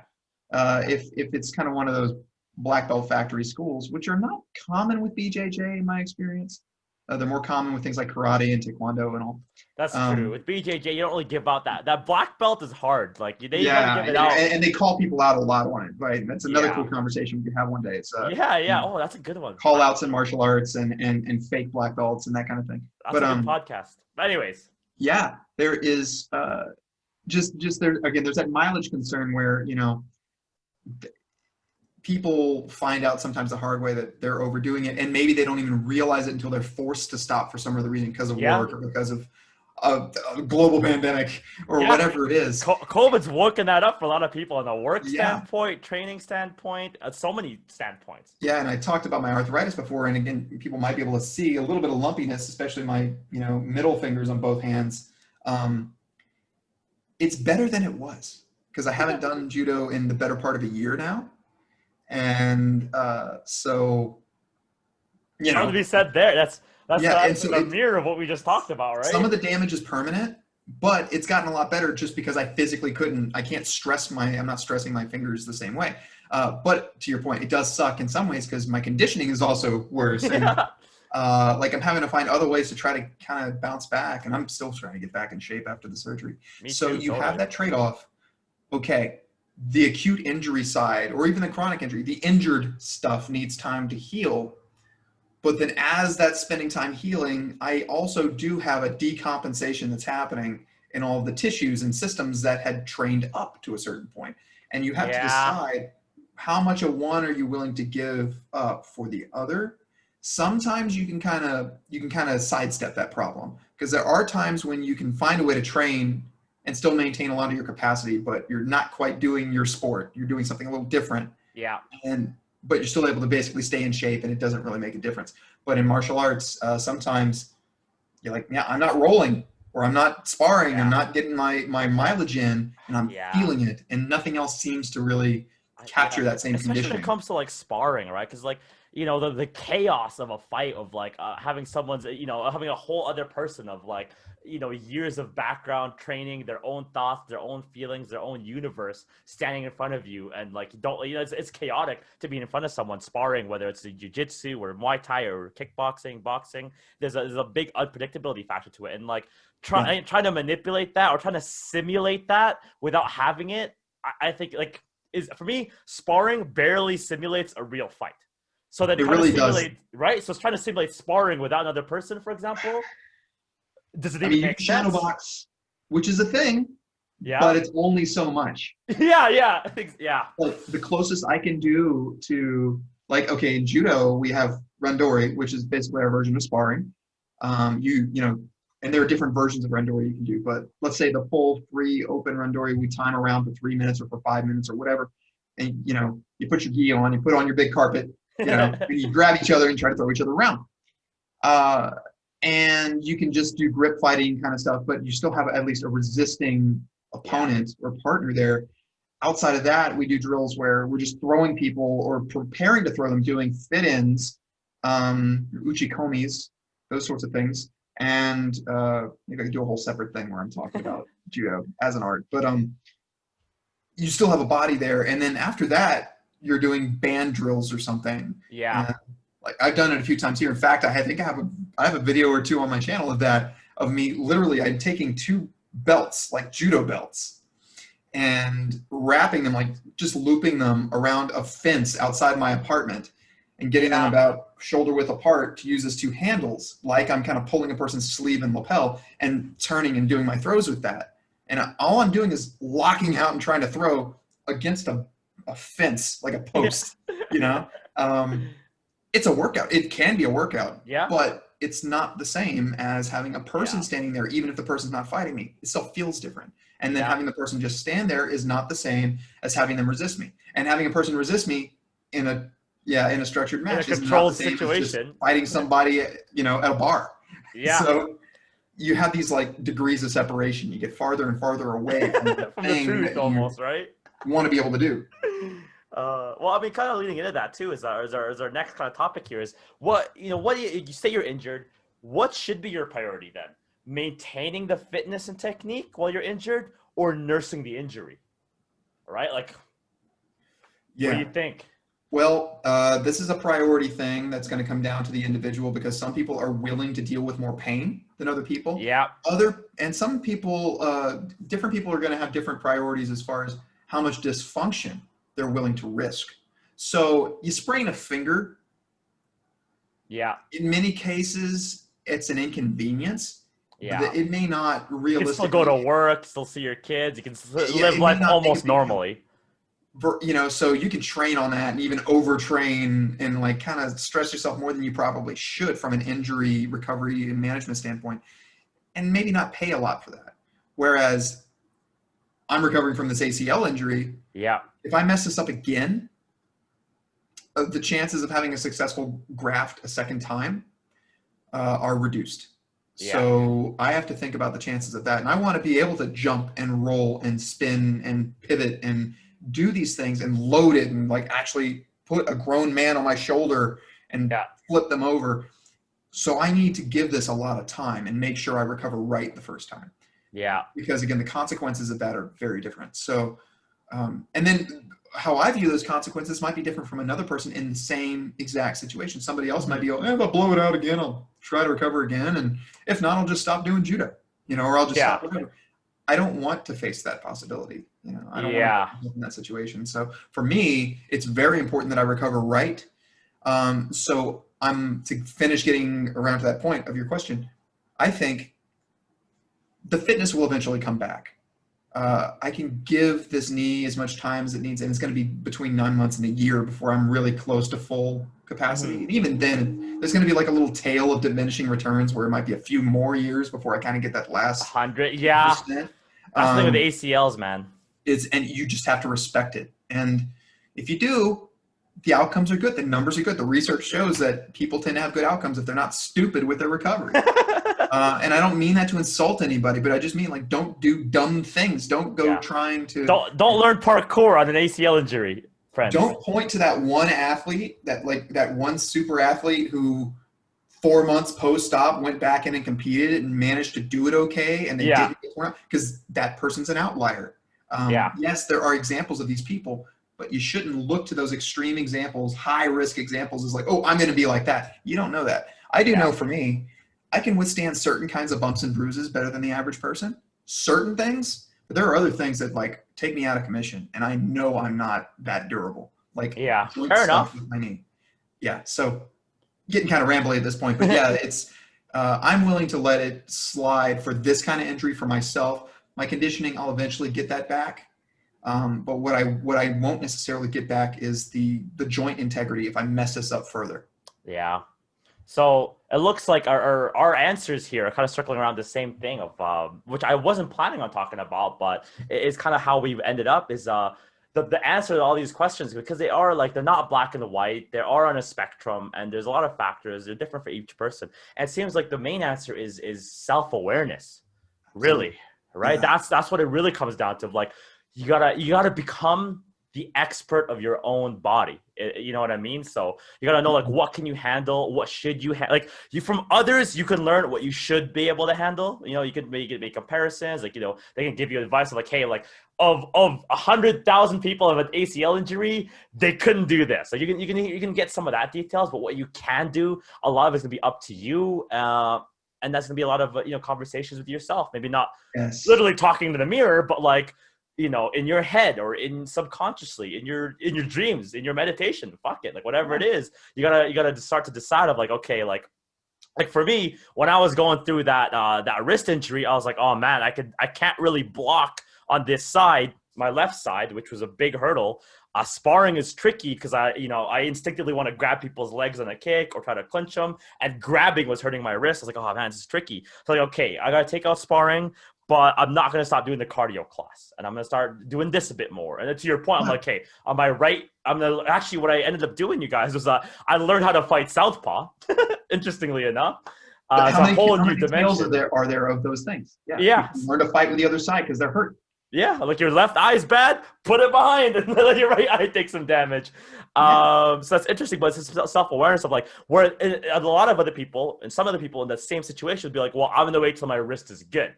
If it's kind of one of those black belt factory schools, which are not common with BJJ in my experience. They're more common with things like karate and taekwondo and all. That's true. With BJJ, you don't really give out that. That black belt is hard. Like, they gotta give it out. And they call people out a lot on it, right? That's another cool conversation we can have one day. It's Oh, that's a good one. Call outs in martial arts and fake black belts and that kind of thing. That's a good podcast. But anyways. Yeah, there is just there again. There's that mileage concern where, you know, people find out sometimes the hard way that they're overdoing it, and maybe they don't even realize it until they're forced to stop for some other reason, because of work or because of a global pandemic or Yeah. whatever it is. COVID's woken that up for a lot of people on a work Yeah. standpoint, training standpoint, so many standpoints. Yeah, and I talked about my arthritis before, and again, people might be able to see a little bit of lumpiness, especially my middle fingers on both hands. It's better than it was because I haven't done judo in the better part of a year now, and so Something to be said there. That's yeah, and so the mirror of what we just talked about, right? some of the damage is permanent, but it's gotten a lot better just because I physically I can't stress I'm not stressing my fingers the same way. But to your point, it does suck in some ways because my conditioning is also worse. And, like I'm having to find other ways to try to kind of bounce back, and I'm still trying to get back in shape after the surgery. So you have that trade-off. Okay, the acute injury side, or even the chronic injury, the injured stuff needs time to heal. But then as that's spending time healing, I also do have a decompensation that's happening in all the tissues and systems that had trained up to a certain point. And you have to decide how much of one are you willing to give up for the other. Sometimes you can kind of sidestep that problem because there are times when you can find a way to train and still maintain a lot of your capacity, but you're not quite doing your sport. You're doing something a little different. Yeah. But you're still able to basically stay in shape, and it doesn't really make a difference. But in martial arts, sometimes you're like, yeah, I'm not rolling, or I'm not sparring, I'm not getting my mileage in, and I'm feeling it, and nothing else seems to really capture that same conditioning. Especially when it comes to like sparring, right? Because like, the chaos of a fight of like having someone's, having a whole other person of like, years of background training, their own thoughts, their own feelings, their own universe standing in front of you. And like, it's chaotic to be in front of someone sparring, whether it's jiu-jitsu or Muay Thai or kickboxing, boxing. There's a big unpredictability factor to it. And like trying to manipulate that or trying to simulate that without having it, I think like for me, sparring barely simulates a real fight. So that it really does, right? So it's trying to simulate sparring without another person, for example. Does it even make sense? Shadow box, which is a thing, but it's only so much. Yeah. Like the closest I can do to, like, okay, in judo we have randori, which is basically our version of sparring. And there are different versions of randori you can do, but let's say the full free open randori, we time around for 3 minutes or for 5 minutes or whatever, and you put your gi on, you put on your big carpet. And you grab each other and try to throw each other around. And you can just do grip fighting kind of stuff, but you still have at least a resisting opponent or partner there. Outside of that, we do drills where we're just throwing people or preparing to throw them, doing fit-ins, uchikomis, those sorts of things. And maybe I could do a whole separate thing where I'm talking about judo as an art. But you still have a body there. And then after that, you're doing band drills or something. Yeah. Like I've done it a few times here. In fact, I think I have a video or two on my channel of me literally, I'm taking 2 belts, like judo belts, and wrapping them, like just looping them around a fence outside my apartment and getting them about shoulder width apart to use as 2 handles, like I'm kind of pulling a person's sleeve and lapel and turning and doing my throws with that. And all I'm doing is locking out and trying to throw against a fence, like a post. It's a workout. It can be a workout, but it's not the same as having a person standing there, even if the person's not fighting me. It still feels different. And then having the person just stand there is not the same as having them resist me. And having a person resist me in a structured match is not the same as just fighting somebody, at a bar. Yeah. So you have these like degrees of separation. You get farther and farther away from the thing the truth, almost, right? You want to be able to do. Well, I mean, kind of leading into that too is our next kind of topic here is what do you say you're injured? What should be your priority then? Maintaining the fitness and technique while you're injured, or nursing the injury? Right? Like, what do you think? Well, this is a priority thing that's going to come down to the individual because some people are willing to deal with more pain than other people. Yeah. Some people, different people are going to have different priorities as far as how much dysfunction they're willing to risk. So you sprain a finger. Yeah. In many cases, it's an inconvenience. Yeah. It may not realistically. You can still go to work, still see your kids. You can live life almost normally. So you can train on that and even overtrain and like kind of stress yourself more than you probably should from an injury recovery and management standpoint. and maybe not pay a lot for that. Whereas I'm recovering from this ACL injury. Yeah. If I mess this up again, the chances of having a successful graft a second time are reduced. Yeah. So I have to think about the chances of that. And I want to be able to jump and roll and spin and pivot and do these things and load it and like actually put a grown man on my shoulder and flip them over. So I need to give this a lot of time and make sure I recover right the first time. Yeah. Because again, the consequences of that are very different. So, and then how I view those consequences might be different from another person in the same exact situation. Somebody else might be, oh, if I blow it out again, I'll try to recover again. And if not, I'll just stop doing judo, you know, or I'll just stop whatever. I don't want to face that possibility. You know, I don't want to be in that situation. So for me, it's very important that I recover right. So to finish getting around to that point of your question, I think the fitness will eventually come back. I can give this knee as much time as it needs, and it's going to be between 9 months and a year before I'm really close to full capacity. And even then, there's going to be like a little tail of diminishing returns where it might be a few more years before I kind of get that last 100. Yeah, that's the thing with the ACLs, man. And you just have to respect it. And if you do, the outcomes are good. The numbers are good. The research shows that people tend to have good outcomes if they're not stupid with their recovery. And I don't mean that to insult anybody, but I just mean like don't do dumb things. Don't go trying to don't learn parkour on an ACL injury, friends. Don't point to that one athlete, that one super athlete who 4 months post-op went back in and competed and managed to do it okay, and they didn't get torn out, because that person's an outlier. Yes, there are examples of these people, but you shouldn't look to those extreme examples, high-risk examples, as like, oh, I'm going to be like that. You don't know that. I do know for me, I can withstand certain kinds of bumps and bruises better than the average person. Certain things, but there are other things that like take me out of commission, and I know I'm not that durable. Like fair enough. With my knee. Yeah, so getting kind of rambly at this point, but yeah, it's I'm willing to let it slide for this kind of injury for myself. My conditioning, I'll eventually get that back. But what I won't necessarily get back is the joint integrity if I mess this up further. Yeah. So it looks like our answers here are kind of circling around the same thing of which I wasn't planning on talking about, but it's kind of how we've ended up is the answer to all these questions, because they are like, they're not black and white, they are on a spectrum, and there's a lot of factors, they're different for each person. And it seems like the main answer is self-awareness, really, right? That's what it really comes down to. Like, you gotta become the expert of your own body. You know what I mean? So you gotta know, like, what can you handle? What should you like? You from others, you can learn what you should be able to handle. You know, you can make comparisons. Like, you know, they can give you advice of like, hey, like of 100,000 people have an ACL injury, they couldn't do this. Like, you can get some of that details, but what you can do, a lot of it's gonna be up to you. And that's gonna be a lot of conversations with yourself. Maybe not literally talking to the mirror, but like, you know, in your head or in subconsciously, in your dreams, in your meditation, fuck it, like whatever it is, you gotta start to decide of like, okay, like for me, when I was going through that wrist injury, I was like, oh man, I can't really block on this side, my left side, which was a big hurdle. Sparring is tricky because I instinctively want to grab people's legs on a kick or try to clinch them, and grabbing was hurting my wrist. I was like, oh man, this is tricky. So like, okay, I gotta take out sparring, but I'm not going to stop doing the cardio class, and I'm going to start doing this a bit more. And then to your point, I'm like, hey, on my right, actually what I ended up doing, you guys, was I learned how to fight southpaw, interestingly enough. It's a whole new dimension. Are there of those things? Yeah. You learn to fight with the other side because they're hurt. Yeah, like your left eye is bad, put it behind, and let your right eye take some damage. So that's interesting, but it's self-awareness of like, where a lot of other people, and some other people in that same situation would be like, well, I'm going to wait till my wrist is good.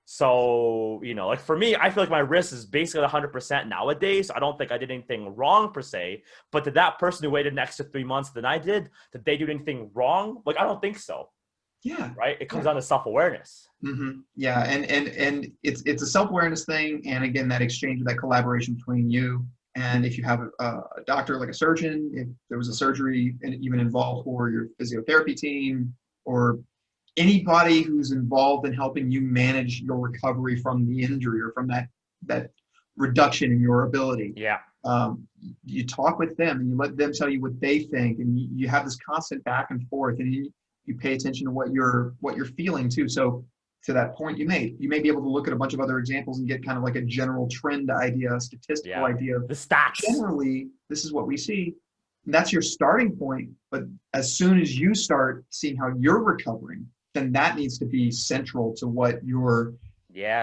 So, like for me, I feel like my wrist is basically 100% nowadays. I don't think I did anything wrong per se, but to that person who waited an extra 3 months than I did they do anything wrong? Like, I don't think so. Yeah. Right. It comes down to self-awareness. Mm-hmm. Yeah. And it's a self-awareness thing. And again, that exchange, that collaboration between you, and if you have a doctor, like a surgeon, if there was a surgery even involved, or your physiotherapy team, or anybody who's involved in helping you manage your recovery from the injury or from that reduction in your ability. Yeah. You talk with them and you let them tell you what they think, and you have this constant back and forth, and you pay attention to what you're feeling too. So to that point you made, you may be able to look at a bunch of other examples and get kind of like a general trend idea, a statistical idea. The stats. Generally, this is what we see. And that's your starting point. But as soon as you start seeing how you're recovering, then that needs to be central to what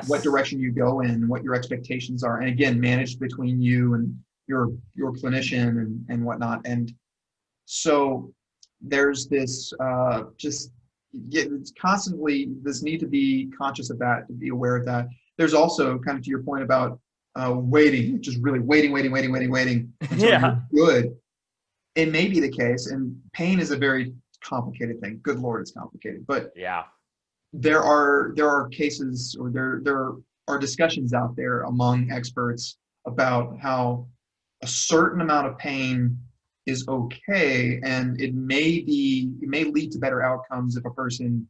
what direction you go in, what your expectations are. And again, managed between you and your clinician and whatnot. And so there's this it's constantly this need to be conscious of that, to be aware of that. There's also kind of to your point about waiting, just really waiting until you're good. It may be the case, and pain is a very complicated thing. Good Lord, it's complicated. But there are cases, or there are discussions out there among experts about how a certain amount of pain is okay, and it may lead to better outcomes if a person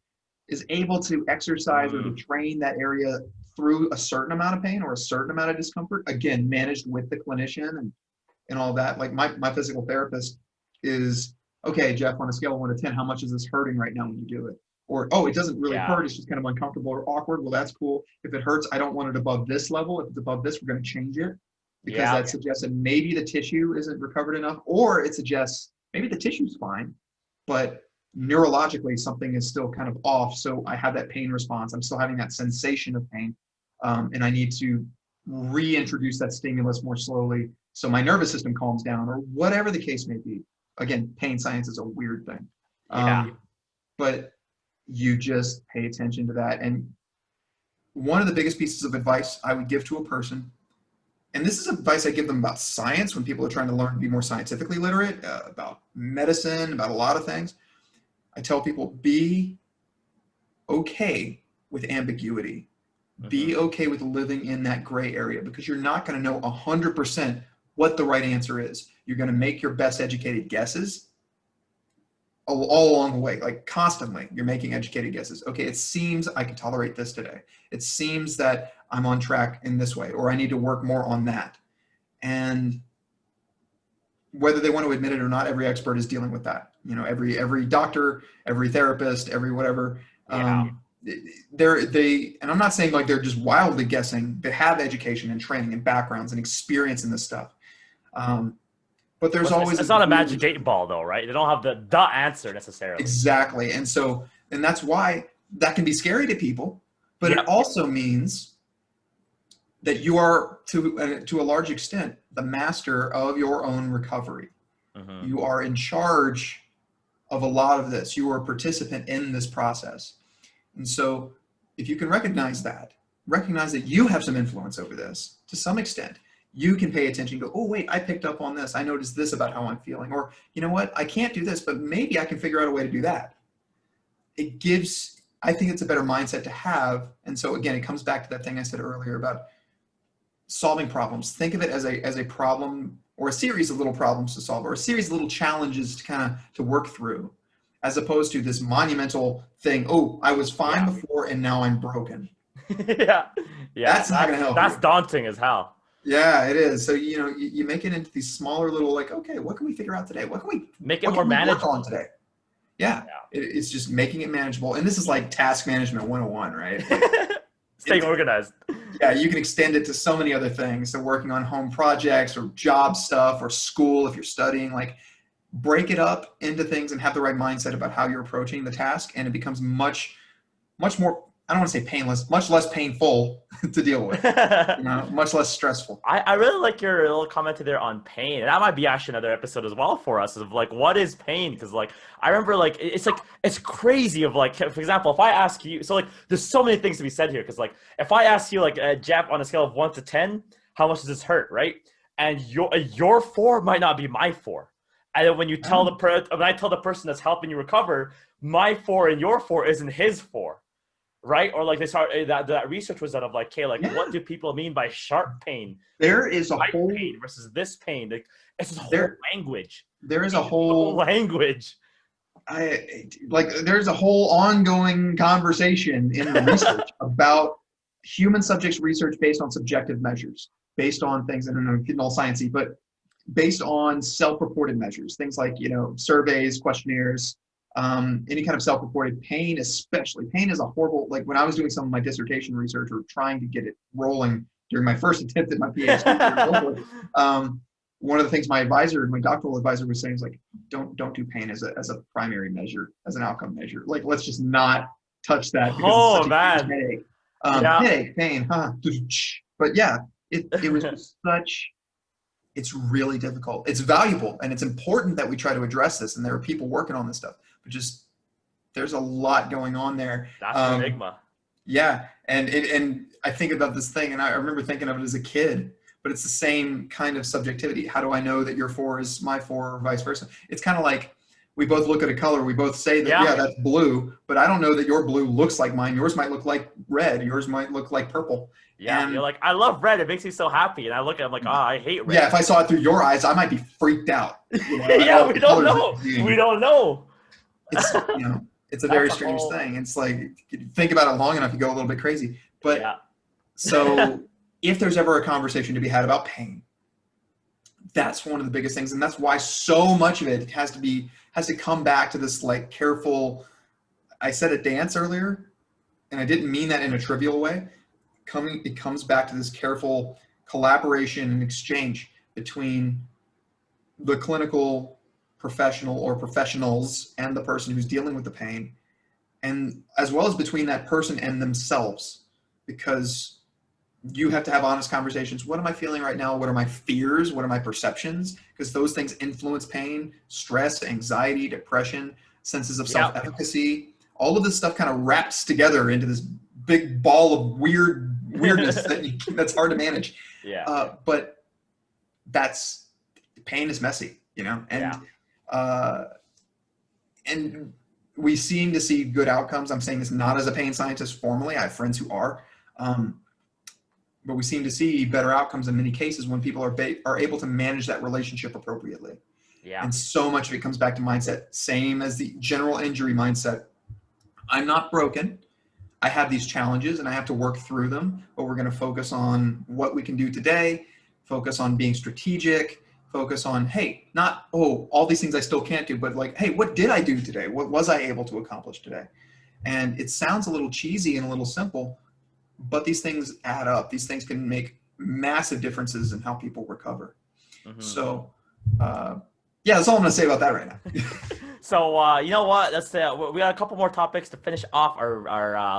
is able to exercise or to train that area through a certain amount of pain or a certain amount of discomfort, again managed with the clinician and all that. Like my physical therapist is, okay, Jeff, on a scale of 1 to 10, how much is this hurting right now when you do it? Or, oh, it doesn't really hurt, it's just kind of uncomfortable or awkward. Well, that's cool. If it hurts, I don't want it above this level. If it's above this, we're going to change it, because that suggests that maybe the tissue isn't recovered enough, or it suggests maybe the tissue's fine, but neurologically something is still kind of off. So I have that pain response. I'm still having that sensation of pain, and I need to reintroduce that stimulus more slowly so my nervous system calms down, or whatever the case may be. Again, pain science is a weird thing. But you just pay attention to that. And one of the biggest pieces of advice I would give to a person, and this is advice I give them about science when people are trying to learn to be more scientifically literate, about medicine, about a lot of things. I tell people, be okay with ambiguity. Be okay with living in that gray area, because you're not going to know 100% what the right answer is. You're going to make your best educated guesses all along the way, like constantly you're making educated guesses. Okay, it seems I can tolerate this today. It seems that I'm on track in this way, or I need to work more on that. And whether they want to admit it or not, every expert is dealing with that. You know, every doctor, every therapist, every whatever. And I'm not saying like they're just wildly guessing. They have education and training and backgrounds and experience in this stuff. But there's always it's not a magic 8-ball though, right? They don't have the answer necessarily. Exactly. And that's why that can be scary to people, but it also means that you are to a large extent the master of your own recovery. You are in charge of a lot of this. You are a participant in this process. And so if you can recognize that you have some influence over this to some extent, you can pay attention and go, oh, wait, I picked up on this. I noticed this about how I'm feeling. Or, you know what, I can't do this, but maybe I can figure out a way to do that. I think it's a better mindset to have. And so again, it comes back to that thing I said earlier about solving problems. Think of it as a problem, or a series of little problems to solve, or a series of little challenges to work through, as opposed to this monumental thing. Oh, I was fine before and now I'm broken. That's not going to help. That's daunting as hell. Yeah, it is. So, you know, you make it into these smaller little, like, okay, what can we figure out today? What can we make it more manageable on today? It's just making it manageable. And this is like task management 101, right? Staying organized. Yeah, you can extend it to so many other things. So working on home projects or job stuff or school if you're studying, like break it up into things and have the right mindset about how you're approaching the task. And it becomes much more, I don't want to say painless, much less painful to deal with, much less stressful. I really like your little comment there on pain. And that might be actually another episode as well for us of like, what is pain? Because like, I remember like, it's crazy of like, for example, if I ask you, so like, there's so many things to be said here. Because like, if I ask you like, Jeff, on a scale of 1 to 10, how much does this hurt, right? And your 4 might not be my 4. And then when you tell when I tell the person that's helping you recover, my 4 and your 4 isn't his 4. Right? Or like they start that research was done of like, okay, like what do people mean by sharp pain? There is a whole pain versus this pain. Like it's a whole language. There is a whole language. There's a whole ongoing conversation in the research about human subjects research based on subjective measures, based on things, I don't know, getting all sciencey, but based on self-reported measures, things like, you know, surveys, questionnaires, Any kind of self-reported pain, especially. Pain is a horrible, like when I was doing some of my dissertation research or trying to get it rolling during my first attempt at my PhD, one of the things my advisor, my doctoral advisor was saying is like, don't do pain as a primary measure, as an outcome measure. Like, let's just not touch that because it's such a huge headache. Headache, pain, huh? But yeah, it was just such, it's really difficult. It's valuable and it's important that we try to address this. And there are people working on this stuff, but just there's a lot going on there. That's an enigma. Yeah, and I think about this thing, and I remember thinking of it as a kid. But it's the same kind of subjectivity. How do I know that your 4 is my 4 or vice versa? It's kind of like we both look at a color. We both say that, yeah, that's blue, but I don't know that your blue looks like mine. Yours might look like red. Yours might look like purple. Yeah, and you're like, I love red. It makes me so happy. And I look at it, I'm like, oh, I hate red. Yeah, if I saw it through your eyes, I might be freaked out. You know, yeah, we don't know. We don't know. It's, you know, it's a very strange thing. It's like, you think about it long enough, you go a little bit crazy. But so if there's ever a conversation to be had about pain, that's one of the biggest things. And that's why so much of it has to come back to this like careful, I said a dance earlier, and I didn't mean that in a trivial way. It comes back to this careful collaboration and exchange between the clinical professional or professionals and the person who's dealing with the pain, and as well as between that person and themselves, because you have to have honest conversations. What am I feeling right now? What are my fears? What are my perceptions? Because those things influence pain, stress, anxiety, depression, senses of self-efficacy. All of this stuff kind of wraps together into this big ball of weirdness that's hard to manage. Yeah. But pain is messy, you know, and we seem to see good outcomes. I'm saying this not as a pain scientist formally. I have friends who are. But we seem to see better outcomes in many cases when people are able to manage that relationship appropriately. Yeah. And so much of it comes back to mindset, same as the general injury mindset. I'm not broken. I have these challenges and I have to work through them, but we're going to focus on what we can do today, focus on being strategic, focus on, hey, not, oh, all these things I still can't do, but like, hey, what did I do today? What was I able to accomplish today? And it sounds a little cheesy and a little simple, but these things add up. These things can make massive differences in how people recover. Mm-hmm. So, yeah, that's all I'm going to say about that right now. So, you know what? Let's say we got a couple more topics to finish off our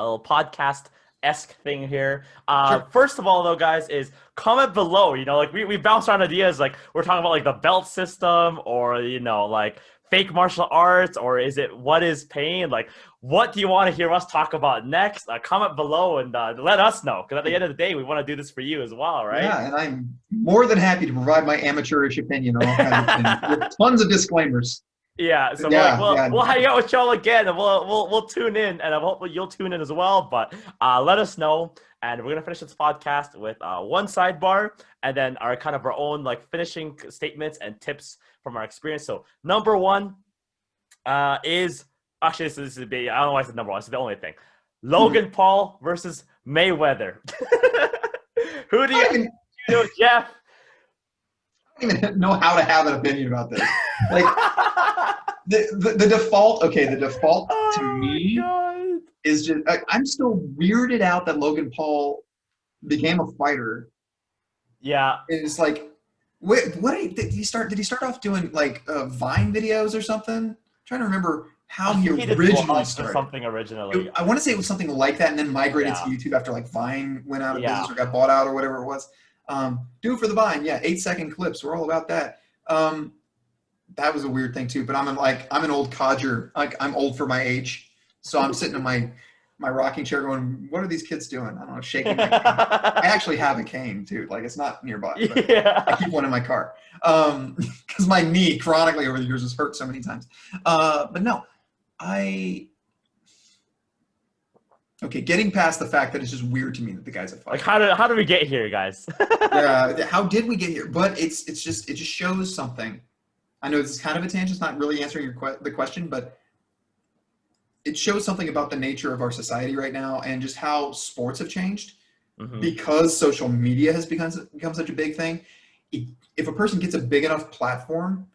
little podcast-esque thing here. Sure. First of all, though, guys, is comment below. You know, like we bounce around ideas. Like we're talking about like the belt system, or you know, like fake martial arts, or is it what is pain? Like, what do you want to hear us talk about next? Comment below and let us know, because at the end of the day, we want to do this for you as well, right? Yeah, and I'm more than happy to provide my amateurish opinion on all kinds of things with tons of disclaimers. Yeah, so we'll hang out with y'all again, and we'll tune in, and I hope you'll tune in as well. But let us know, and we're gonna finish this podcast with one sidebar, and then our kind of our own like finishing statements and tips from our experience. So number one is actually this is I don't know why I said number one. It's the only thing. Logan Paul versus Mayweather. Who do you know, Jeff? I don't even know how to have an opinion about this. Like the default, okay, the default to me is just I'm still weirded out that Logan Paul became a fighter. Yeah. It's like what did he start off doing, like Vine videos or something? I'm trying to remember how he originally started. Something originally. I want to say it was something like that, and then migrated to YouTube after like Vine went out of business or got bought out or whatever it was. Do it for the Vine, 8-second clips. We're all about that. That was a weird thing too. But I'm an old codger. Like I'm old for my age, so I'm sitting in my rocking chair going, "What are these kids doing?" I don't know, shaking my cane. I actually have a cane too. Like it's not nearby. But I keep one in my car because my knee chronically over the years has hurt so many times. But no, okay, getting past the fact that it's just weird to me that the guy's a fighter. Like how did we get here, guys? Yeah, how did we get here? But it just shows something. I know this is kind of a tangent, it's not really answering the question, but it shows something about the nature of our society right now and just how sports have changed because social media has become such a big thing. If a person gets a big enough platform,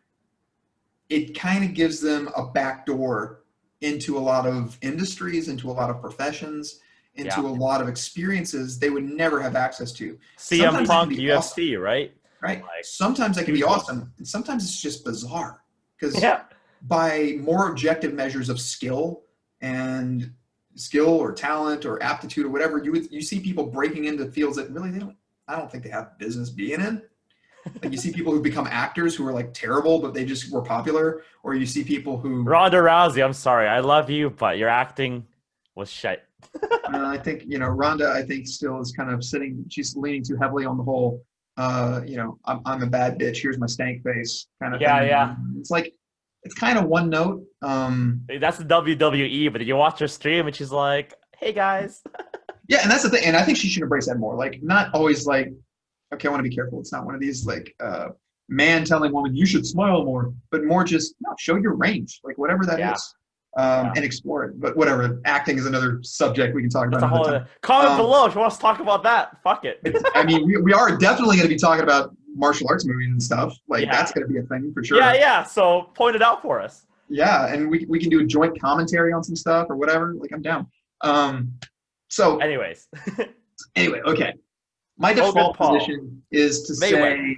it kind of gives them a back door into a lot of industries, into a lot of professions, into a lot of experiences they would never have access to. CM Sometimes Punk, that can be UFC, awesome, right? right? Like, Sometimes that can be huge ones. awesome, and sometimes it's just bizarre. Because Yeah. by more objective measures of skill or talent or aptitude or whatever, you see people breaking into fields that really I don't think they have business being in. Like you see people who become actors who are like terrible, but they just were popular, or you see people who. Ronda Rousey, I'm sorry, I love you, but your acting was shit. I think Ronda. I think still is kind of sitting. She's leaning too heavily on the whole. I'm a bad bitch. Here's my stank face kind of Yeah, thing. yeah. It's like it's kind of one note. That's the WWE, but you watch her stream and she's like, "Hey guys." Yeah, and that's the thing. And I think she should embrace that more. Like, not always like, okay, I want to be careful. It's not one of these like man telling woman you should smile more, but more just show your range, like whatever that is, and explore it. But whatever, acting is another subject we can talk about That's a whole another time. comment below if you want us to talk about that. Fuck it. I mean, we are definitely going to be talking about martial arts movies and stuff. Like that's going to be a thing for sure. Yeah, yeah. So point it out for us. Yeah, and we can do a joint commentary on some stuff or whatever. Like I'm down. So anyways. Anyway, okay. My default position is to say,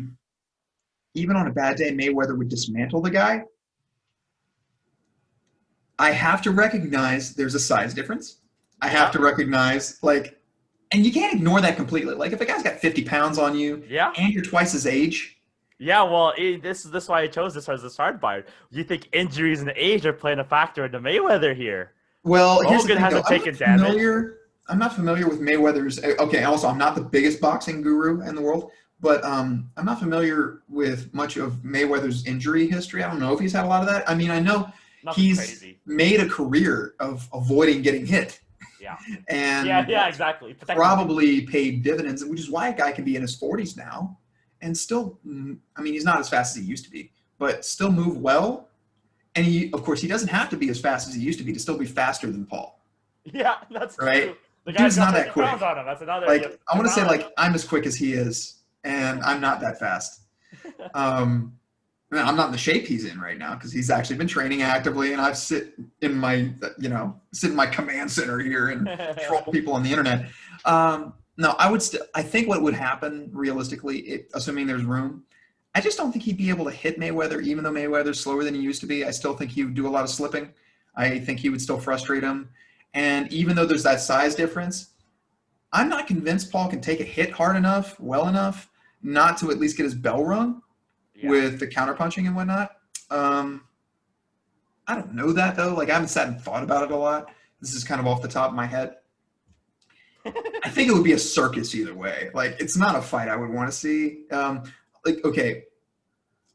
even on a bad day, Mayweather would dismantle the guy. I have to recognize there's a size difference. I have to recognize, like, and you can't ignore that completely. Like, if a guy's got 50 pounds on you, and you're twice his age. Yeah, well, this is why I chose this as a start buyer. Do you think injuries and age are playing a factor into Mayweather here? Well, here's the Hogan thing, hasn't taken damage. I'm not familiar with Mayweather's. Okay, also, I'm not the biggest boxing guru in the world, but I'm not familiar with much of Mayweather's injury history. I don't know if he's had a lot of that. I mean, I know he's made a career of avoiding getting hit. Yeah. And yeah, exactly. Probably paid dividends, which is why a guy can be in his 40s now and still, I mean, he's not as fast as he used to be, but still move well. And of course, he doesn't have to be as fast as he used to be to still be faster than Paul. Yeah, that's right. True. The guy's not that quick. On him. That's another. Like I want to say, like I'm as quick as he is, and I'm not that fast. I'm not in the shape he's in right now because he's actually been training actively, and I've sit in my command center here and troll people on the internet. No, I think what would happen realistically, assuming there's room, I just don't think he'd be able to hit Mayweather, even though Mayweather's slower than he used to be. I still think he would do a lot of slipping. I think he would still frustrate him. And even though there's that size difference, I'm not convinced Paul can take a hit hard enough, well enough, not to at least get his bell rung with the counterpunching and whatnot. I don't know that, though. Like, I haven't sat and thought about it a lot. This is kind of off the top of my head. I think it would be a circus either way. Like, it's not a fight I would want to see. Okay,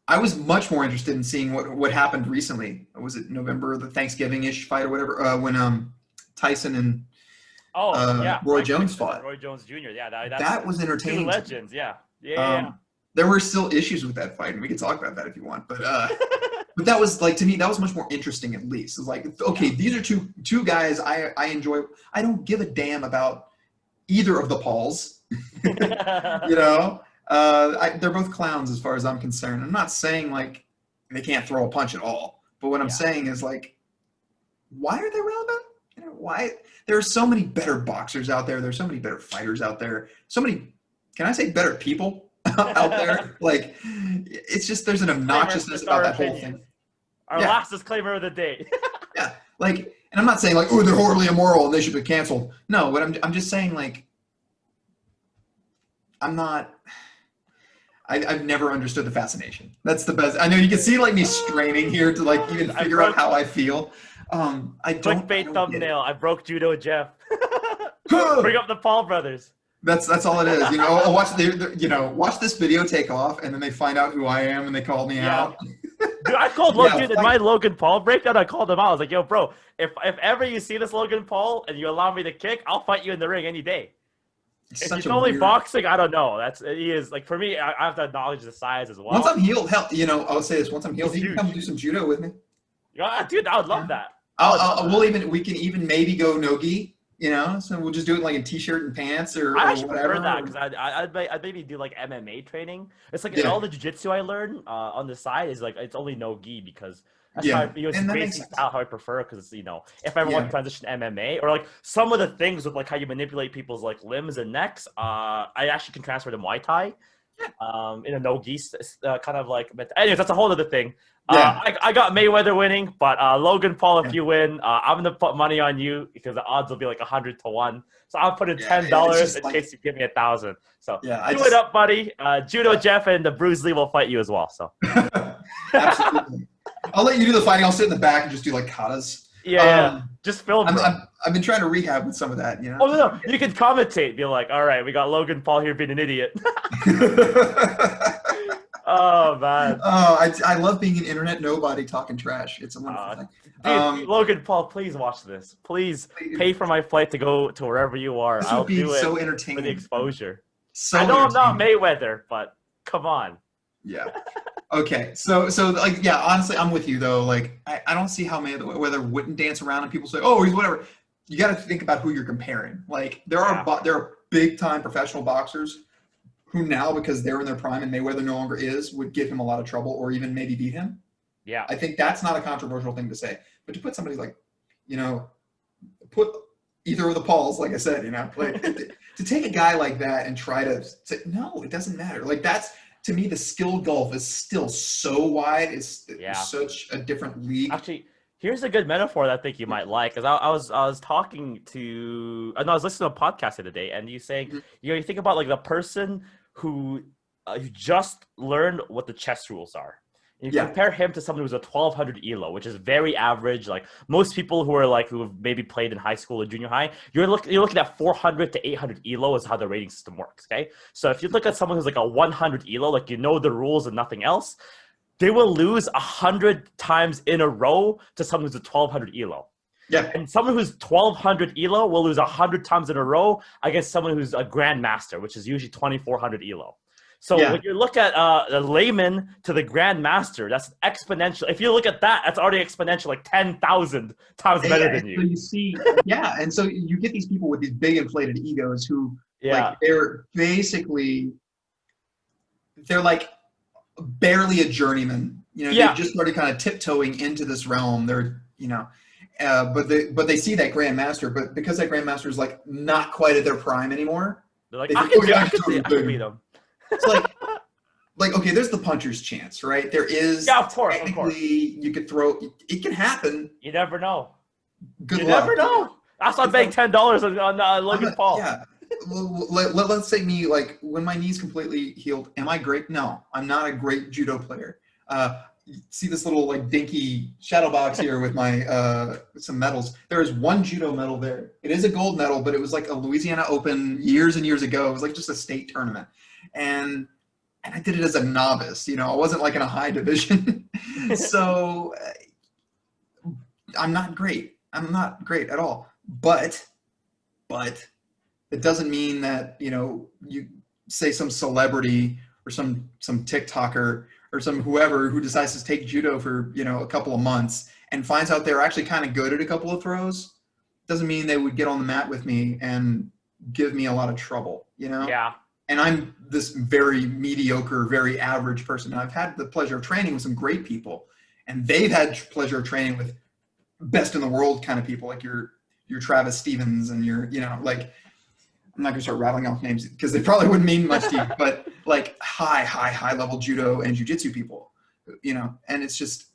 I was much more interested in seeing what happened recently. Was it November, the Thanksgiving-ish fight or whatever, when Tyson and Roy Jones fought. Roy Jones Jr. Yeah, that was entertaining. Two legends, yeah. There were still issues with that fight, and we can talk about that if you want. But but that was like, to me, that was much more interesting. At least it's like, okay, these are two guys I enjoy. I don't give a damn about either of the Pauls. You know. They're both clowns as far as I'm concerned. I'm not saying like they can't throw a punch at all, but what I'm saying is like, why are they relevant? You know, why? There are so many better boxers out there. There's so many better fighters out there. So many, can I say better people out there? Like, it's just, there's an obnoxiousness about that whole thing. Our last disclaimer of the day. Yeah, like, and I'm not saying like, oh, they're horribly immoral and they should be canceled. No, but I'm just saying like, I've never understood the fascination. That's the best. I know you can see like me straining here to like even figure out how I feel. Clickbait thumbnail. I broke Judo Jeff. Bring up the Paul brothers. That's all it is. You know, I'll watch watch this video take off, and then they find out who I am, and they call me out. Dude, I called Logan in my Logan Paul breakdown. I called him out. I was like, "Yo, bro, if ever you see this Logan Paul and you allow me to kick, I'll fight you in the ring any day." If he's only boxing, I don't know. He is like, for me, I have to acknowledge the size as well. Once I'm healed, hell, I'll say this. Once I'm healed, he can come do some judo with me. Yeah, dude, I would love that. We can even maybe go no-gi. You know, so we'll just do it like in t-shirt and pants I or actually prefer whatever. that because I'd maybe do like MMA training. It's like all Yeah, the jujitsu I learn on the side is like it's only no gi because that's how yeah, it's and that makes Gracie sense. style how I prefer because if I ever want to Yeah, transition MMA or like some of the things with like how you manipulate people's like limbs and necks, I actually can transfer to Muay Thai in a no gi kind of like. But anyways, that's a whole other thing. yeah, I got Mayweather winning, but Logan Paul, if yeah, you win, I'm gonna put money on you because the odds will be like 100 to 1. So I'm putting yeah. ten It's dollars just in like, case you give me 1,000. So yeah, do it up, buddy. Judo yeah. Jeff and the Bruise Lee will fight you as well. So Absolutely. I'll let you do the fighting. I'll sit in the back and just do like katas. yeah. Just film, bro. I've been trying to rehab with some of that, you know. Oh no, you can commentate. Be like, all right, we got Logan Paul here being an idiot. Oh man. Oh, I love being an internet nobody talking trash. It's a wonderful Uh, thing. dude, Logan Paul, please watch this. Please pay for my flight to go to wherever you are. This I'll would be do so it for the entertaining. exposure. So I know I'm not entertaining. Mayweather, but come on. Yeah. Okay. So like yeah, honestly, I'm with you though. Like I don't see how Mayweather wouldn't dance around and people say, oh, he's whatever. You got to think about who you're comparing. Like there are big time professional boxers who now, because they're in their prime and Mayweather no longer is, would give him a lot of trouble or even maybe beat him. Yeah. I think that's not a controversial thing to say. But to put somebody like, you know, put either of the Pauls, like I said, you know, like to take a guy like that and try to say, no, it doesn't matter. Like that's, to me, the skill gulf is still so wide. It's Yeah. such a different league. Actually, here's a good metaphor that I think you might like. Because I was talking to, I was listening to a podcast the other day, and you saying, Mhm. you think about like the person who you just learned what the chess rules are. You Yeah. compare him to someone who's a 1200 elo, which is very average. Like most people who have maybe played in high school or junior high, you're looking at 400 to 800 elo is how the rating system works. Okay, so if you look at someone who's like a 100 elo, like the rules and nothing else, they will lose 100 times in a row to someone who's a 1200 elo. Yeah. And someone who's 1200 elo will lose 100 times in a row against someone who's a grandmaster, which is usually 2400 elo. So Yeah. when you look at the layman to the grandmaster, that's exponential. If you look at that, that's already exponential, like 10,000 times better than So you. you see, yeah, and so you get these people with these big inflated egos who, Yeah. like, they're basically, they're like barely a journeyman. You know, Yeah. they've just started kind of tiptoeing into this realm. They're, you know, but they see that grandmaster, but because that grandmaster is like not quite at their prime anymore, They're like, they I think, can, oh yeah, I can beat him. It's like okay, there's the puncher's chance, right? There is. Yeah, of course. Technically, you could throw. It can happen. You never know. Good You luck. never know. That's why I'm betting $10 on Logan Paul. Yeah. Let's say me, like, when my knee's completely healed, am I great? No, I'm not a great judo player. See this little like dinky shadow box here with my some medals. There is one judo medal there. It is a gold medal, but it was like a Louisiana Open years and years ago. It was like just a state tournament, and I did it as a novice. You know, I wasn't like in a high division, so I'm not great. I'm not great at all. But it doesn't mean that, you know, you say some celebrity or some TikToker or some whoever who decides to take judo for, you know, a couple of months and finds out they're actually kind of good at a couple of throws, doesn't mean they would get on the mat with me and give me a lot of trouble, you know? Yeah. And I'm this very mediocre, very average person. And I've had the pleasure of training with some great people, and they've had pleasure of training with best in the world kind of people, like your Travis Stevens and your, you know, like, I'm not gonna start rattling off names because they probably wouldn't mean much to you, but like high level judo and jujitsu people, you know, and it's just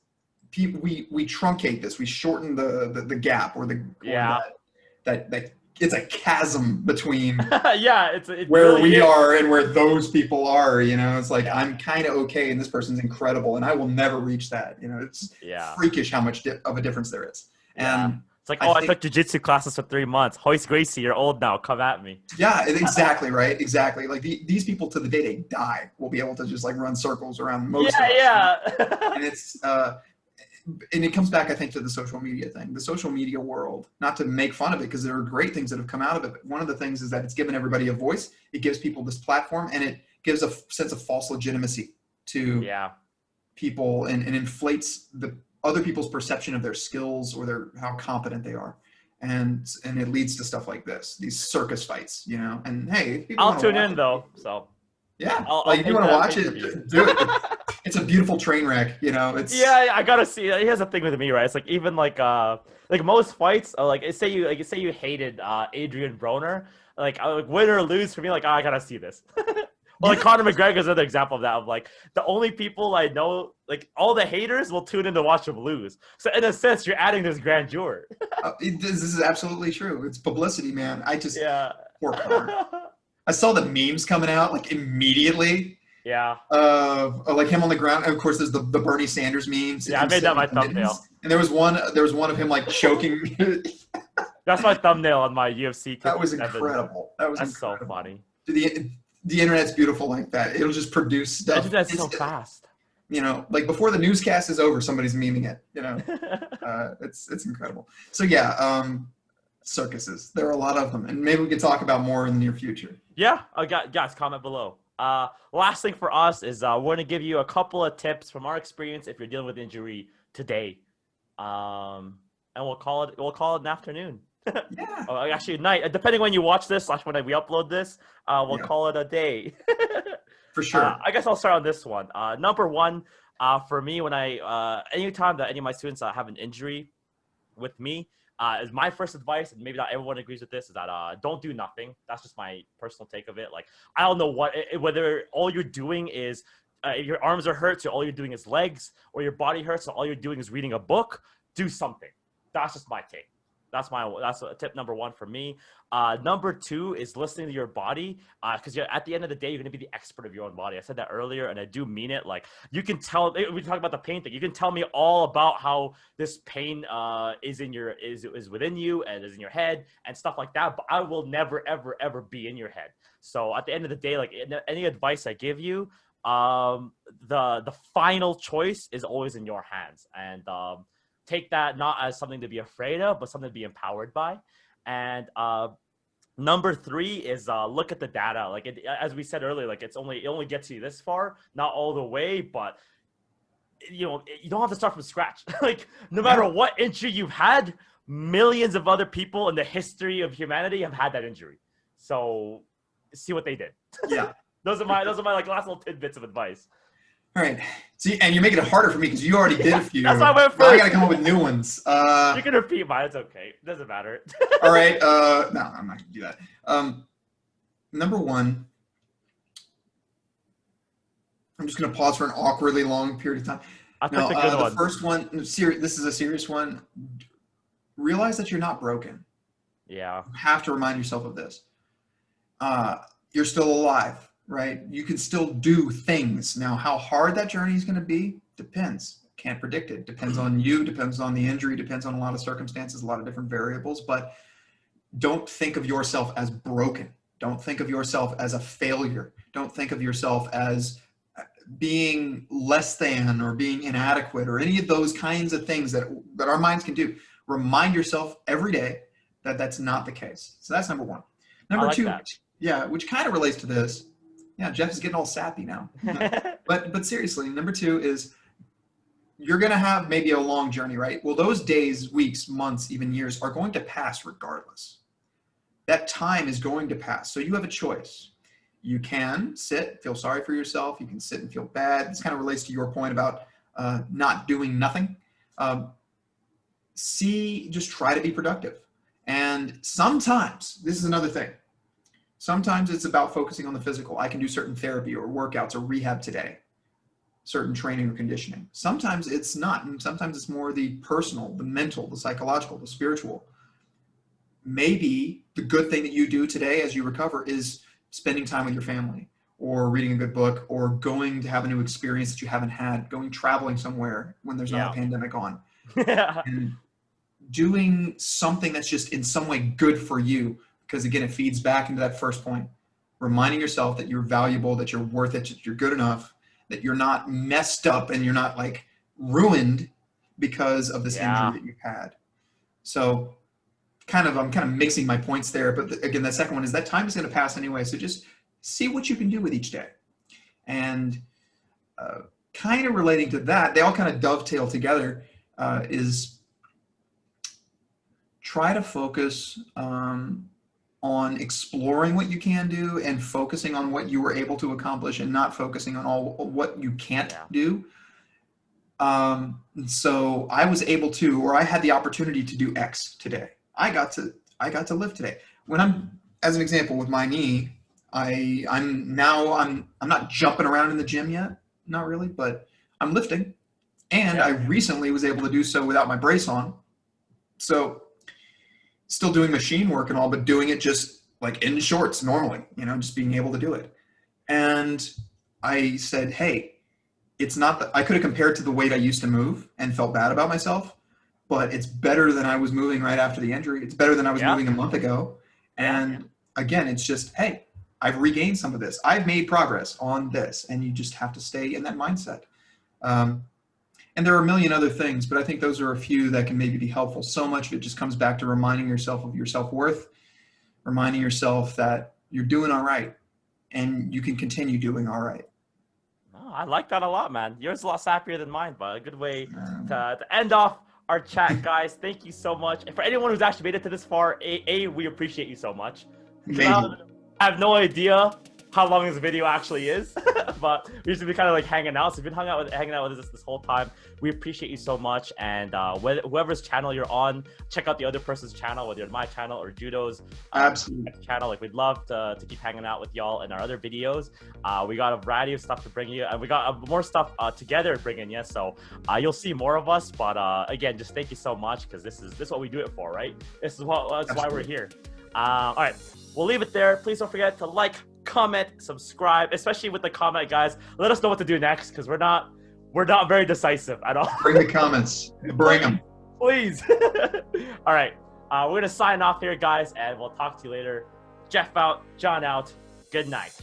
we truncate this, we shorten the gap or that it's a chasm between Yeah, it's where really we is. are and where those people are, you know. It's like, Yeah. I'm kind of okay and this person's incredible and I will never reach that, you know. It's freakish how much of a difference there is. And it's like, I took jiu-jitsu classes for 3 months. Hoist Gracie, you're old now. Come at me. Yeah, exactly, right? Exactly. Like these people, to the day they die, will be able to just like run circles around most of us. Yeah. And it's and it comes back, I think, to the social media thing. The social media world, not to make fun of it, because there are great things that have come out of it, but one of the things is that it's given everybody a voice. It gives people this platform, and it gives a sense of false legitimacy to people, and inflates the other people's perception of their skills or how competent they are. and it leads to stuff like this, these circus fights, you know. And hey, if people I'll want to tune watch in it, though. So yeah, I'll like if you take want to that watch pay-per-view. it, do it. It's a beautiful train wreck, you know. It's Yeah, I gotta see. Here's the thing with me, right? It's like even like most fights, say you hated Adrian Broner, like win or lose for me, like I gotta see this. Or like yeah. Conor McGregor's another example of that. Of like the only people I know, like all the haters will tune in to watch him lose. So in a sense, you're adding this grandeur. This is absolutely true. It's publicity, man. I just Yeah. poor Connor. I saw the memes coming out like immediately Yeah. of like him on the ground. And of course, there's the Bernie Sanders memes. Yeah, I Him made that sitting my with the mittens. thumbnail. And there was one of him like choking. That's my thumbnail on my UFC. That was 57. incredible. That was That's incredible. so funny. The internet's beautiful like that. It'll just produce stuff. Internet's so fast. You know, like before the newscast is over, somebody's memeing it. You know, it's incredible. So yeah, circuses. There are a lot of them, and maybe we could talk about more in the near future. Yeah, guys, comment below. Last thing for us is we're gonna give you a couple of tips from our experience if you're dealing with injury today, and we'll call it an afternoon. Yeah. Actually, night, depending when you watch this, / when we upload this, we'll call it a day. For sure. I guess I'll start on this one. Number one, for me, when anytime that any of my students have an injury with me, is my first advice, and maybe not everyone agrees with this, is that don't do nothing. That's just my personal take of it. Like, I don't know whether all you're doing is your arms are hurt, so all you're doing is legs, or your body hurts, so all you're doing is reading a book. Do something. That's just my take. That's tip number one for me. Number two is listening to your body, because at the end of the day, you're going to be the expert of your own body. I said that earlier, and I do mean it. Like, you can tell, we talk about the pain thing. You can tell me all about how this pain is within you and is in your head and stuff like that, but I will never, ever, ever be in your head. So at the end of the day, like any advice I give you, the final choice is always in your hands. And take that not as something to be afraid of, but something to be empowered by. And number three is look at the data. Like as we said earlier, like it only gets you this far, not all the way, but you don't have to start from scratch. Like no matter what injury you've had, millions of other people in the history of humanity have had that injury. So see what they did. Yeah. Those are my like last little tidbits of advice. All right. See, and you're making it harder for me because you already did a few. That's why I went Now I first. got to come up with new ones. You can repeat mine. It's okay. It doesn't matter. All right. No, I'm not going to do that. Number one, I'm just going to pause for an awkwardly long period of time. I took the good one. The first one, this is a serious one. Realize that you're not broken. Yeah. You have to remind yourself of this. You're still alive. Right? You can still do things. Now, how hard that journey is going to be depends. Can't predict it. Depends on you, depends on the injury, depends on a lot of circumstances, a lot of different variables. But don't think of yourself as broken. Don't think of yourself as a failure. Don't think of yourself as being less than or being inadequate or any of those kinds of things that our minds can do. Remind yourself every day that that's not the case. So that's number one. Number two, which kind of relates to this. Yeah, Jeff is getting all sappy now. But seriously, number two is you're going to have maybe a long journey, right? Well, those days, weeks, months, even years are going to pass regardless. That time is going to pass. So you have a choice. You can sit, feel sorry for yourself. You can sit and feel bad. This kind of relates to your point about not doing nothing. Just try to be productive. And sometimes, this is another thing. Sometimes it's about focusing on the physical. I can do certain therapy or workouts or rehab today, certain training or conditioning. Sometimes it's not, and sometimes it's more the personal, the mental, the psychological, the spiritual. Maybe the good thing that you do today as you recover is spending time with your family or reading a good book or going to have a new experience that you haven't had, going traveling somewhere when there's not a pandemic on. And doing something that's just in some way good for you. Because again, it feeds back into that first point, reminding yourself that you're valuable, that you're worth it, that you're good enough, that you're not messed up and you're not like ruined because of this injury that you've had. So I'm kind of mixing my points there. But again, that second one is that time is going to pass anyway. So just see what you can do with each day. And kind of relating to that, they all kind of dovetail together, is try to focus on exploring what you can do and focusing on what you were able to accomplish and not focusing on all what you can't do. So I was able to, or I had the opportunity to do X today. I got to lift today. When as an example, with my knee, I'm not jumping around in the gym yet, not really, but I'm lifting, and I recently was able to do so without my brace on. So still doing machine work and all, but doing it just like in shorts normally, just being able to do it. And I said, hey, it's not that I could have compared to the weight I used to move and felt bad about myself, but it's better than I was moving right after the injury. It's better than I was moving a month ago. And again, it's just, hey, I've regained some of this. I've made progress on this, and you just have to stay in that mindset. And there are a million other things, but I think those are a few that can maybe be helpful. So much of it just comes back to reminding yourself of your self-worth, reminding yourself that you're doing all right and you can continue doing all right. Oh, I like that a lot, man. Yours is a lot sappier than mine, but a good way to end off our chat, guys. Thank you so much. And for anyone who's actually made it to this far, we appreciate you so much. I have no idea how long this video actually is, but we used to be kind of like hanging out. So if you've been hanging out with us this whole time, we appreciate you so much. And whoever's channel you're on, check out the other person's channel, whether it's my channel or Judo's channel. Like, we'd love to keep hanging out with y'all in our other videos. We got a variety of stuff to bring you, and we got more stuff together to bring in you. So you'll see more of us. But again, just thank you so much, because this is what we do it for, right? That's why we're here. All right, we'll leave it there. Please don't forget to like, comment, subscribe, especially with the comment, guys. Let us know what to do next, because we're not very decisive at all. Bring the comments. Bring them. Please. All right. We're going to sign off here, guys, and we'll talk to you later. Jeff out, John out. Good night.